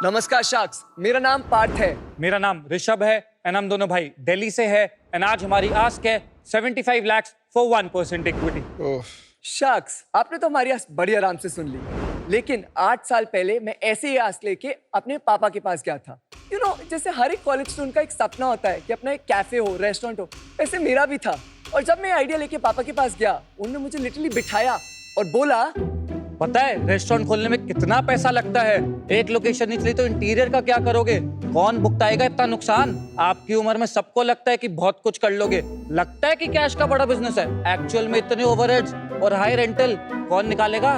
नमस्कार शाक्स, मेरा नाम पार्थ है। मेरा नाम ऋषभ है एंड हम दोनों भाई दिल्ली से है एंड आज हमारी आस्क है 75 lakhs फॉर 1% इक्विटी। शाक्स, आपने तो हमारी आस्क बड़ी आराम से सुन ली, लेकिन 8 साल पहले मैं ऐसे ही आस्क लेके अपने पापा के पास गया था। जैसे हर एक कॉलेज स्टूडेंट का एक सपना होता है कि अपना एक कैफे हो, रेस्टोरेंट हो, वैसे मेरा भी था। और जब मैं आइडिया लेके पापा के पास गया, उन्होंने मुझे लिटरली बिठाया और बोला, पता है रेस्टोरेंट खोलने में कितना पैसा लगता है? एक लोकेशन नहीं चली तो इंटीरियर का क्या करोगे? कौन भुगताएगा इतना नुकसान? आपकी उम्र में सबको लगता है कि बहुत कुछ कर लोगे, लगता है कि कैश का बड़ा बिजनेस है, एक्चुअल में इतने ओवरहेड्स और हाई रेंटल कौन निकालेगा?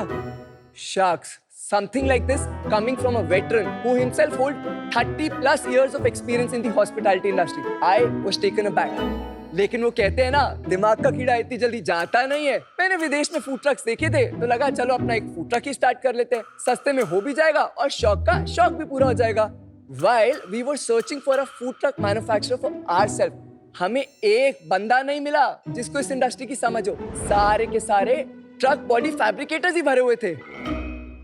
Sharks, something like this coming from a veteran who himself holds 30 plus years of experience in the hospitality industry. I was taken aback. लेकिन वो कहते हैं ना, दिमाग का कीड़ा इतनी जल्दी जाता नहीं है। मैंने विदेश में फूड ट्रक्स देखे थे तो लगा चलो अपना एक फूड ट्रक ही स्टार्ट कर लेते हैं, सस्ते में हो भी जाएगा और शौक का शौक भी पूरा हो जाएगा। While we were searching for a food truck manufacturer for ourselves, हमें एक बंदा नहीं मिला जिसको इस इंडस्ट्री की समझ हो। सारे के सारे ट्रक बॉडी फैब्रिकेटर्स ही भरे हुए थे।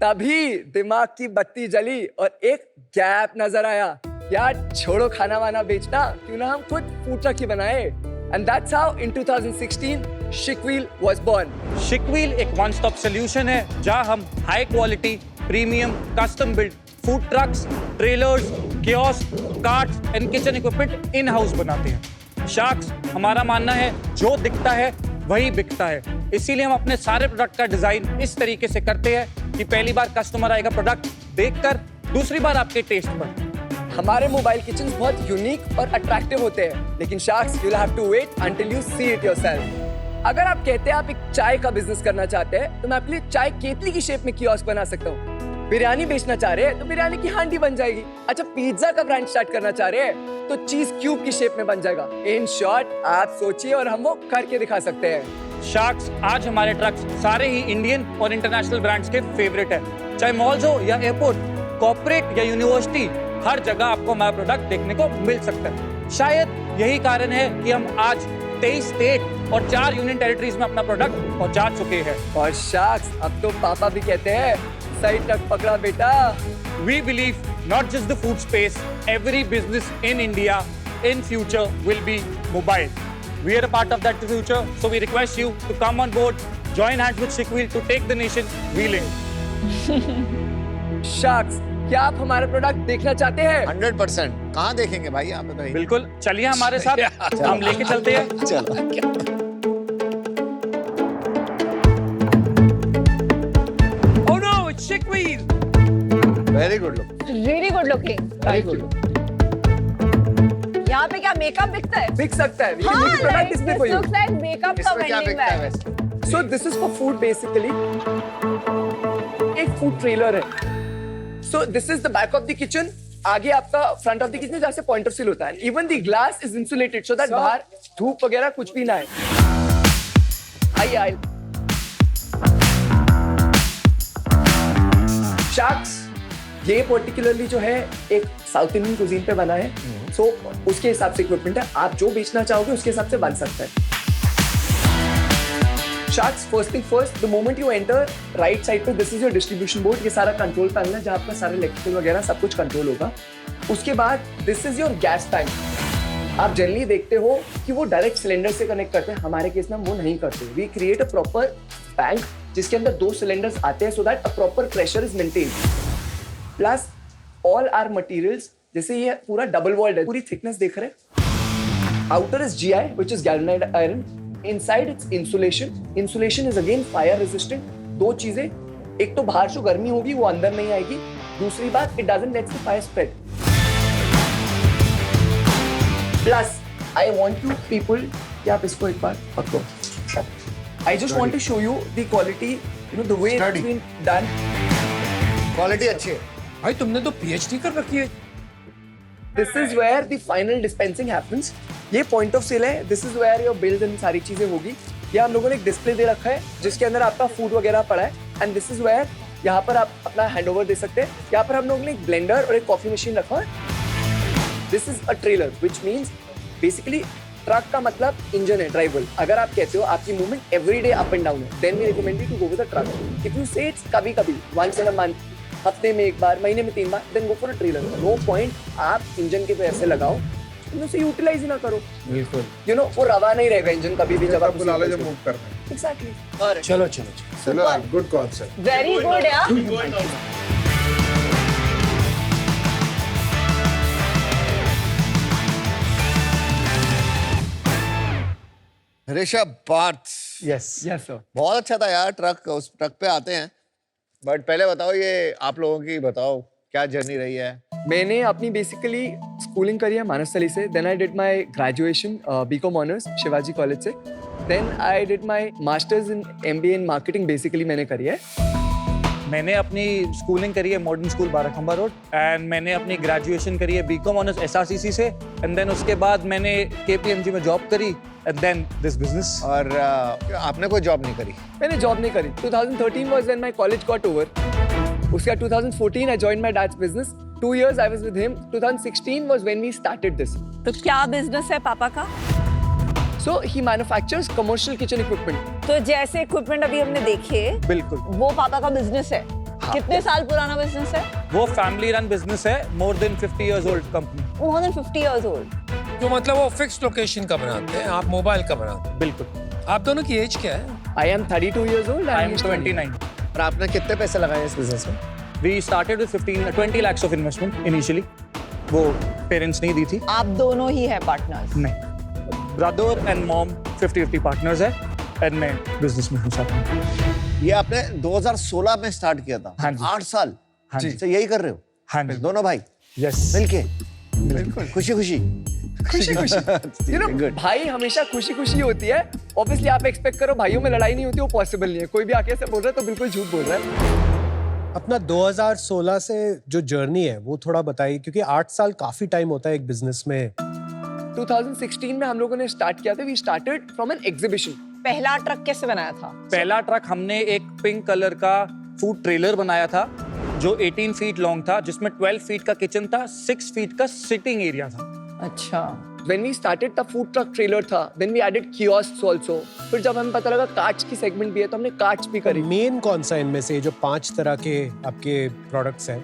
तभी दिमाग की बत्ती जली और एक गैप नजर आया। यार छोड़ो खाना वाना बेचना, क्यों ना हम खुद फूड ट्रक ही बनाए। And that's how in 2016 Shickwheel was born. Shickwheel एक वन स्टॉप सोल्यूशन है जहां हम high quality, premium, custom build food trucks, trailers, kiosk, carts and kitchen equipment in house बनाते हैं। शार्क्स, हमारा मानना है जो दिखता है वही बिकता है, इसीलिए हम अपने सारे प्रोडक्ट का डिजाइन इस तरीके से करते हैं कि पहली बार कस्टमर आएगा प्रोडक्ट देखकर, दूसरी बार आपके टेस्ट पर। हमारे मोबाइल किचन बहुत यूनिक और अट्रैक्टिव होते हैं, लेकिन sharks, you'll have to wait until you see it yourself. अगर आप कहते हैं आप एक चाय का बिजनेस करना चाहते हैं तो मैं आपके लिए चाय केतली की शेप में कियोस्क बना सकता हूँ। बिरयानी बेचना चाह रहे हैं तो बिरयानी की हांडी बन जाएगी। अच्छा, पिज्जा का ब्रांड स्टार्ट करना चाह रहे हैं तो चीज क्यूब की शेप में बन जाएगा। इन शॉर्ट, आप सोचिए और हम वो करके दिखा सकते हैं। शार्क्स, आज हमारे ट्रक्स सारे ही इंडियन और इंटरनेशनल ब्रांड्स के फेवरेट है। चाहे मॉल्स हो या एयरपोर्ट, कॉर्पोरेट या यूनिवर्सिटी, हर जगह आपको हमारा प्रोडक्ट देखने को मिल सकता है। शायद यही कारण है कि हम आज 23 स्टेट और 4 यूनियन टेरिटरीज में अपना प्रोडक्ट पहुंचा चुके हैं। और शार्क्स, अब तो पापा भी कहते हैं सही ट्रक पकड़ा बेटा। We believe not just the food space, every business in India in future will be mobile. We are a part of that future, so we request you to come on board, join hands with Shickwheel to take the nation wheeling. Sharks, क्या आप हमारा product देखना चाहते हैं? 100%। कहाँ देखेंगे भाई, आप बताइए। बिल्कुल, चलिए हमारे साथ, हम लेके चलते हैं। चलो। Oh no, it's Shickwheel. Very good look. Really good looking. Thank you. यहाँ पे क्या मेकअप बिकता है? बिक सकता है। We can make a product like display this for you. looks like makeup का इसमें क्या vending बिकता है bag. वैसे? So this is for food basically. एक फूड ट्रेलर है। So this is the back of the kitchen. आगे आपका फ्रंट ऑफ द किचन जहाँ से पॉइंट ऑफ सील होता है। Even the glass is insulated so that बाहर धूप वगैरह कुछ भी ना है। आइए। शार्क्स, ये पर्टिकुलरली जो है एक साउथ इंडियन कुजीन पे बना है। So उसके हिसाब से इक्विपमेंट है, आप जो बेचना चाहोगे उसके हिसाब से बन सकता है। Sharks, first thing first, the moment you enter, right side पे this is your distribution board. ये सारा कंट्रोल पैनल है जहाँ आपका सारे इलेक्ट्रिकल वगैरह सब कुछ कंट्रोल होगा। उसके बाद this is your gas tank. आप जनरली देखते हो कि वो डायरेक्ट सिलेंडर से कनेक्ट करते हैं, हमारे केस में हम वो नहीं करते। We create a proper tank जिसके अंदर 2 सिलेंडर्स आते हैं so that a proper pressure is maintained. Plus all our materials, जैसे ये पूरा डबल वॉल्ड है, पूरी थिकनेस देख रहे हैं। Outer is GI, which is galvanized iron. Inside it's insulation. Insulation is again fire resistant. 2 चीजें, एक तो बाहर जो गर्मी होगी वो अंदर नहीं आएगी, दूसरी बात it doesn't let the fire spread. Plus I want you people कि आप इसको एक बार पकड़ो। I just want to show you the quality, the way it's been done. Quality अच्छी है। भाई तुमने तो PhD कर रखी है। This is where the final dispensing happens. ये पॉइंट ऑफ सेल है। This is where your bills and सारी चीजें होगी। ये हम लोगों ने एक डिस्प्ले दे रखा है जिसके अंदर आपका फूड वगैरह पड़ा है। And this is where यहाँ पर आप अपना हैंडओवर दे सकते हैं। यहाँ पर हम लोगों ने एक ब्लेंडर और एक कॉफी मशीन रखा है। This is a trailer, which means basically truck का मतलब इंजन है, ड्राइवर। अगर आप कहते हो आपकी movement every day up and down है, then we recommend you to go with a truck. If you say it's कभी-कभी, once in a month, हफ्ते में एक बार, महीने में 3 बार, then go for a trailer. No point आप इंजन के पैसे लगाओ, तुम उसे यूटिलाइज ही ना करो। बिल्कुल। यू नो वो रवा नहीं रहेगा इंजन कभी भी जब आप बुला लो जब मूव करना है। एग्जैक्टली। चलो चलो चलो गुड कॉन्सेप्ट। वेरी गुड यार। Rishabh Parth, yes yes sir. बहुत अच्छा था यार। ट्रक, उस ट्रक पे आते हैं, बट पहले बताओ ये आप लोगों की बताओ क्या जर्नी रही है। मैंने अपनी बेसिकली स्कूलिंग करी है मानसतली से, then I did my graduation BCom honours Shivaji college से, then I did my masters in MBA in marketing basically मैंने करी है। मैंने अपनी स्कूलिंग करी है modern school Barakhamba road, and मैंने अपनी ग्रेजुएशन करी है बीकॉम ऑनर्स एसआरसीसी से, एंड देन उसके बाद मैंने केपीएमजी में जॉब करी, एंड देन दिस बिजनेस। और आपने कोई जॉब नहीं करी? मैंने जॉब नहीं करी। 2013 was when my college got over. उसके बाद 2014 I joined my dad's business. 2 years I was with him. 2016 was when we started this. तो क्या बिजनेस है पापा का? So he manufactures commercial kitchen equipment. तो जैसे इक्विपमेंट अभी हमने देखे, बिल्कुल, वो पापा का बिजनेस है। कितने साल पुराना बिजनेस है? वो फैमिली रन बिजनेस है, more than 50 years old company. More than 50 years old. तो मतलब वो फिक्स लोकेशन का बनाते हैं, आप मोबाइल का बनाते हैं। बिल्कुल। आप दोनों की एज क्या है? I am 32 years old. I and am he's 29। और आपने कितने पैसे लगाए इस बिजनेस में? We started with 20 lakhs of investment initially, वो पेरेंट्स नहीं दी थी। आप दोनों ही हैं पार्टनर्स? नहीं, ब्रदर एंड मॉम 50-50 पार्टनर्स है, एंड मैं बिजनेस में हूँ साथ में। ये आपने 2016 में स्टार्ट किया था? हाँ जी। 8 साल? हाँ जी। तो यही कर रहे हो हाँ जी, दोनों भाई यस। मिलके? बिल्कुल खुशी खुशी। खुशी खुशी। You know, Good. भाई हमेशा खुशी खुशी होती है। Obviously आप एक्सपेक्ट करो भाइयों में लड़ाई नहीं होती, वो पॉसिबल नहीं है। कोई भी आके ऐसे बोल रहा है तो बिल्कुल झूठ बोल रहा है। अपना 2016 से जो जर्नी है वो थोड़ा बताइए, क्योंकि 8 साल काफी टाइम होता है एक बिजनेस में। 2016 में हम लोगों ने स्टार्ट किया था। We started from an exhibition. पहला ट्रक कैसे बनाया था? पहला ट्रक हमने एक पिंक कलर का फूड ट्रेलर बनाया था जो 18 फीट लॉन्ग था, जिसमें 12 फीट का किचन था, 6 फीट का सिटिंग एरिया था। अच्छा। When we started the food truck trailer था, then we added kiosks also. फिर जब हमें पता लगा कार्ट्स की सेगमेंट भी है तो हमने कार्ट्स भी करी। मेन कौन सा इनमें से जो 5 तरह के आपके प्रोडक्ट्स हैं?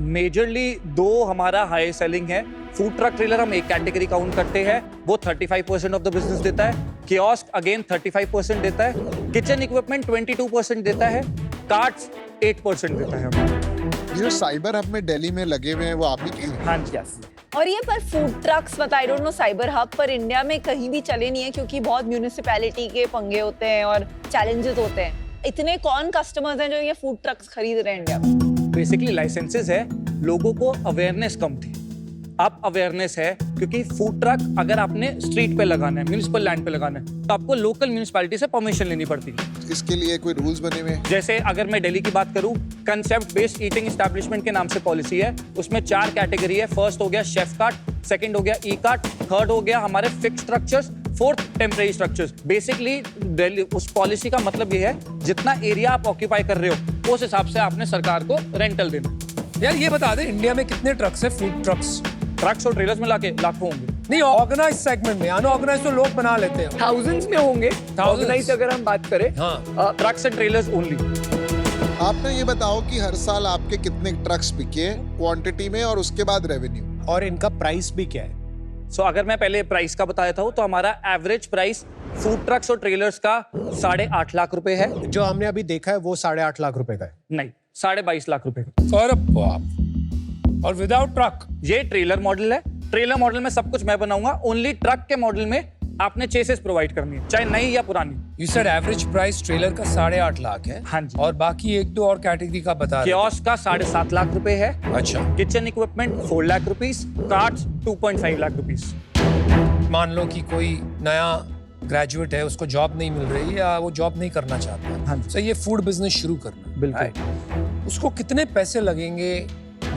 मेजरली 2 हमारा हाई सेलिंग है। फूड ट्रक ट्रेलर हम एक कैटेगरी काउंट करते हैं, वो 35% ऑफ द बिजनेस देता है। कियोस्क अगेन 35% देता है। किचन इक्विपमेंट 22% देता है। कार्ट्स 8% देता है हमें। जो साइबर हब में दिल्ली में लगे हुए हैं वो आप ही के हैं? हाँ जी, Yes. और ये पर फूड ट्रक्स बता, I don't know cyber hub पर इंडिया में कहीं भी चले नहीं है, क्योंकि बहुत म्यूनिसिपैलिटी के पंगे होते हैं और चैलेंजेस होते हैं। इतने कौन कस्टमर्स हैं जो ये फूड ट्रक्स खरीद रहे हैं इंडिया में? बेसिकली लाइसेंसेस है, लोगों को अवेयरनेस कम थी, अब अवेयरनेस है, क्योंकि फूड ट्रक अगर आपने स्ट्रीट पे लगाना है, म्यूनिसिपल लैंड पे लगाना है, तो आपको लोकल म्यूनिसिपैलिटी से परमिशन लेनी पड़ती है। इसके लिए कोई रूल्स बने हुए हैं? जैसे अगर मैं दिल्ली की बात करूं, कंसेप्ट बेस्ड ईटिंग एस्टैब्लिशमेंट के नाम से पॉलिसी है, उसमें 4 कैटेगरी है। फर्स्ट हो गया शेफ कार्ट, सेकंड हो गया ई कार्ट, थर्ड हो गया हमारे fix structures, fourth temporary structures. Basically Delhi उस पॉलिसी का मतलब ये है, जितना एरिया आप ऑक्यूपाई कर रहे हो उस हिसाब से आपने सरकार को रेंटल देना। यार ये बता दे, इंडिया में कितने ट्रक्स है, फूड ट्रक्स? ट्रक्स और ट्रेलर्स मिला के लाखों होंगे। नहीं, ऑर्गेनाइज सेगमेंट में, अनऑर्गेनाइज तो लोग बना लेते हैं। Thousands में होंगे। Organized अगर हम बात करें। हाँ। Trucks and trailers only. आपने ये बताओ कि हर साल आपके कितने ट्रक्स बिके क्वांटिटी में और उसके बाद रेवेन्यू, और इनका प्राइस भी क्या है? सो अगर मैं पहले प्राइस का बताया था तो हमारा एवरेज प्राइस फूड ट्रक्स और ट्रेलर्स का 8.5 लाख रुपए है। जो हमने अभी देखा है वो 8.5 लाख रुपए का है। नहीं, 22.5 लाख रुपए का। अरे बाप। और विदाउट ट्रक? ये ट्रेलर मॉडल है। ट्रेलर मॉडल में सब कुछ मैं बनाऊंगा, ओनली ट्रक के मॉडल में आपने चेसेस प्रोवाइड करनी है, चाहे नई या पुरानी। You said average price trailer का 8.5 लाख है। हाँ जी। और बाकी 1-2 और कैटेगरी का बता रहे कियोस्क का 7.5 लाख रुपए है। हो। अच्छा, kitchen equipment 4 lakh rupees, carts 2.5 lakh rupees. मान लो कि कोई नया ग्रेजुएट है, उसको जॉब नहीं मिल रही या वो जॉब नहीं करना चाहता है, हाँ जी। तो ये फूड बिजनेस शुरू करना, बिल्कुल। उसको कितने पैसे लगेंगे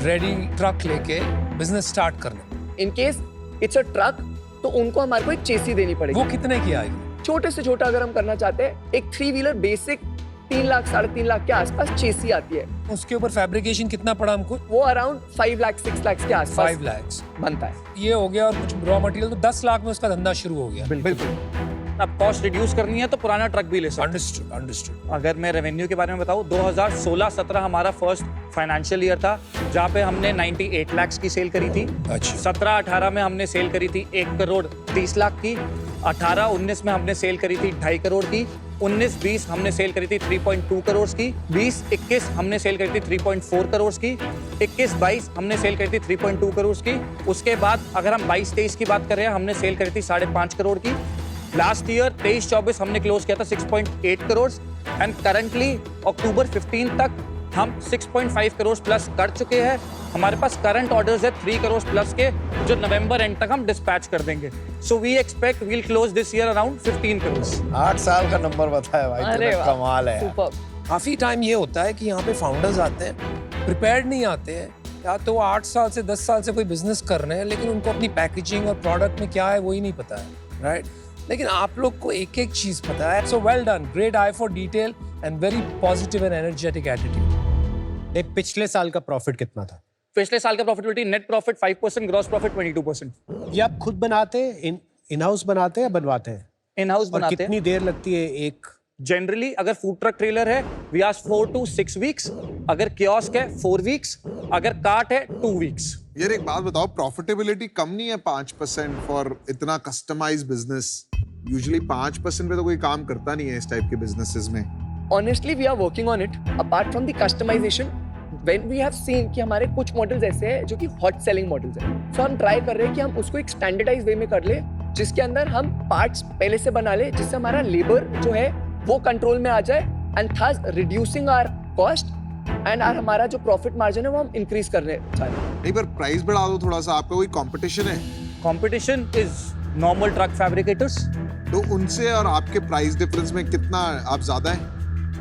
रेडी ट्रक लेके बिजनेस स्टार्ट करने? In case it's a truck, तो उनको हमारे को एक चेसी देनी पड़ेगी। वो कितने की आएगी? छोटे से छोटा अगर हम करना चाहते हैं, एक 3 व्हीलर बेसिक 3 लाख 3.5 लाख के आसपास चेसी आती है। उसके ऊपर फैब्रिकेशन कितना पड़ा हमको? वो अराउंड 5 लाख 6 लाख के आसपास 5 लाख बनता है। ये हो गया, और कुछ रॉ मटेरियल तो 10 लाख में उसका धंधा शुरू हो गया। बिल्कुल। अब कॉस्ट रिड्यूस करनी है तो पुराना ट्रक भी ले सकते अंडरस्टूड अंडरस्टूड हैं। अगर मैं रेवेन्यू के बारे में बताऊं, 2016-17 हमारा फर्स्ट फाइनेंशियल ईयर था जहाँ पे हमने 98 लाख की सेल करी थी। अच्छा 17-18 में हमने सेल करी थी 1 करोड़ 30 लाख की। 18-19 में हमने सेल करी थी 2.5 करोड़ की। 19-20 हमने सेल करी थी 3.2 करोड़ की। 20-21 हमने सेल करी थी 3.4 करोड़ की। 21-22 हमने सेल करी थी 3.2 करोड़ की। उसके बाद अगर हम 22-23 की बात कर रहे हैं, हमने सेल करी थी 5.5 करोड़ की। लास्ट ईयर 23-24 हमने क्लोज किया था 6.8 करोड़ एंड करंटली अक्टूबर 15 तक हम 6.5 करोड़ प्लस कर चुके हैं। हमारे पास करंट ऑर्डर्स है 3 करोड़ प्लस के, जो नवंबर एंड तक हम डिस्पैच कर देंगे। So we expect we'll close this year around 15 crore. 8 साल का नंबर बताया भाई, अरे तो वाह, कमाल है यार। सुपर। काफी टाइम ये होता है कि यहाँ पे फाउंडर्स आते हैं, प्रिपेयर्ड नहीं आते हैं, या तो 8 साल से 10 साल से कोई बिजनेस कर रहे हैं लेकिन उनको अपनी पैकेजिंग और प्रोडक्ट में क्या है वही नहीं पता है, राइट? लेकिन आप लोग को एक एक चीज पता है। So well done, great I for detail and very positive and energetic attitude. एक पिछले साल का प्रॉफिट कितना था? पिछले साल का प्रॉफिटिबिलिटी नेट प्रॉफिट 5%, ग्रॉस प्रॉफिट 22%। ये आप खुद बनाते हैं, इन हाउस बनाते हैं या बनवाते हैं? इन हाउस और बनाते कितनी हैं। देर लगती है एक? जनरली अगर फूड ट्रक ट्रेलर है वी आर 4 to 6 वीक्स, अगर कियोस्क है 4 वीक्स, अगर कार्ट है 2 वीक्स। यार एक बात बताओ, प्रॉफिटेबिलिटी कम नहीं है 5% फॉर इतना कस्टमाइज बिजनेस? यूजुअली 5% पे तो कोई काम करता नहीं है इस टाइप के बिजनेसेस में। Honestly, we are working on it. Apart from the customization, when we have seen कि हमारे कुछ मॉडल्स ऐसे हैं जो कि हॉट सेलिंग मॉडल्स हैं, so हम ट्राई कर रहे हैं कि हम उसको एक स्टैंडर्डाइज वे में कर ले, जिसके अंदर हम पार्ट्स पहले से बना ले, जिससे हमारा लेबर जो है वो कंट्रोल में आ जाए and thus reducing our cost and हमारा जो प्रॉफिट मार्जिन है वो हम इंक्रीज करने चाह रहे हैं। नहीं पर प्राइस बढ़ा दो थोड़ा सा, आपका कोई कंपटीशन है? Competition is normal truck fabricators. तो उनसे और आपके प्राइस डिफरेंस में कितना आप ज्यादा है?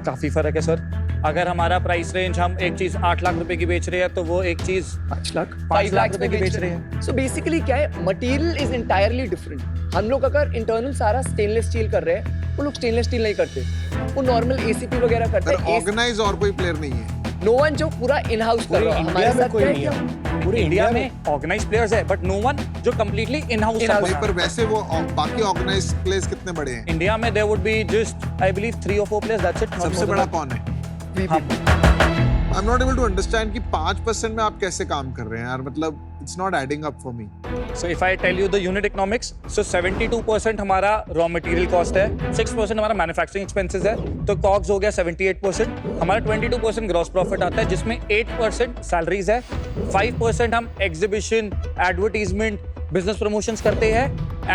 काफी फर्क है सर। अगर हमारा प्राइस रेंज हम एक चीज 8 लाख रुपए की बेच रहे हैं तो वो एक चीज 5 लाख 5 लाख रुपए की बेच रहे हैं। सो बेसिकली क्या है, मटेरियल इज इंटायरली डिफरेंट। हम लोग अगर इंटरनल सारा स्टेनलेस स्टील कर रहे हैं, वो लोग स्टेनलेस स्टील नहीं करते, वो नॉर्मल एसीपी वगैरह करते हैं। ऑर्गेनाइज और कोई प्लेयर नहीं है? नो वन जो पूरा इन हाउस कर रहा है। इंडिया में कोई नहीं है। पूरे इंडिया में ऑर्गेनाइज प्लेयर्स है बट नो वन जो कंप्लीटली इन हाउस नहीं पर वैसे वो बाकी ऑर्गेनाइज प्लेयर्स कितने बड़े हैं? इंडिया में there would be just I believe 3 or 4 players, that's it. सबसे बड़ा कौन है? I am not able to understand कि 5% में आप कैसे काम कर रहे हैं यार, मतलब it's not adding up for me. So if I tell you the unit economics, so 72% हमारा raw material cost है, 6% हमारा manufacturing expenses है, तो COGS हो गया 78%, हमारा 22% gross profit आता है जिसमें 8% salaries है, 5% हम exhibition, advertisement, business promotions करते हैं,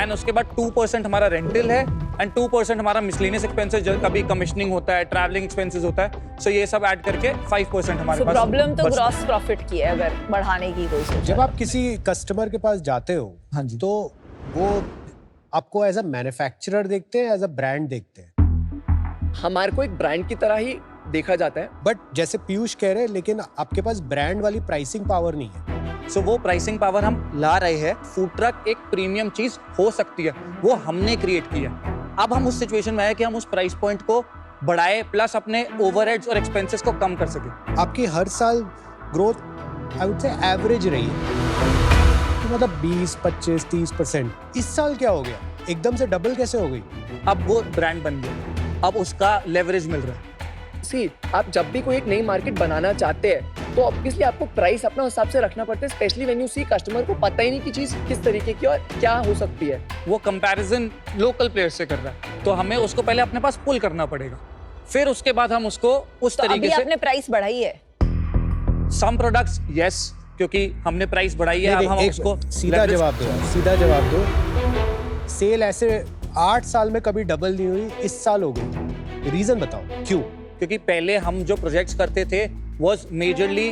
and उसके बाद 2% हमारा rental है, and 2% हमारा miscellaneous expenses, जो कभी commissioning होता है, traveling expenses होता है, so ये सब add करके 5% हमारे पास। प्रॉब्लम तो बचता है। ग्रॉस प्रॉफिट की है अगर बढ़ाने की कोई सोच। जब आप किसी कस्टमर के पास जाते हो, हाँ जी। तो वो आपको एज अ मैन्युफैक्चरर देखते हैं, एज अ ब्रांड देखते हैं? हमारे को एक ब्रांड की तरह ही देखा जाता है। बट जैसे पीयूष कह रहे हैं, लेकिन आपके पास ब्रांड वाली प्राइसिंग पावर नहीं है। सो वो प्राइसिंग पावर हम ला रहे हैं। फूड ट्रक एक प्रीमियम चीज हो सकती है, वो हमने क्रिएट की है। अब हम उस सिचुएशन में आए कि हम उस प्राइस पॉइंट को बढ़ाए प्लस अपने ओवरहेड्स और एक्सपेंसेस को कम कर सके। आपकी हर साल ग्रोथ आई वुड से एवरेज रही है, तो मतलब 20, 25, 30%। इस साल क्या हो गया, एकदम से डबल कैसे हो गई? अब वो ब्रांड बन गया, अब उसका लेवरेज मिल रहा है। सी, आप जब भी कोई एक नई मार्केट बनाना चाहते हैं तो ऑब्वियसली आपको प्राइस अपना हिसाब से रखना पड़ता है, specially when you see customer को पता ही नहीं कि चीज किस तरीके की और क्या हो सकती है। वो कंपैरिजन लोकल प्लेयर से कर रहा है, तो हमें उसको पहले अपने पास पुल करना पड़ेगा, फिर उसके बाद हम उसको उस तो तरीके अभी से। आपने प्राइस बढ़ाई है? सम प्रोडक्ट्स यस, क्योंकि हमने प्राइस बढ़ाई है। अब हम एक उसको सीधा leverage- जवाब दो यार, सीधा जवाब दो। सेल ऐसे 8 साल में कभी डबल नहीं हुई, इस साल हो गई, रीजन बताओ क्यों? क्योंकि पहले हम जो प्रोजेक्ट्स करते थे was majorly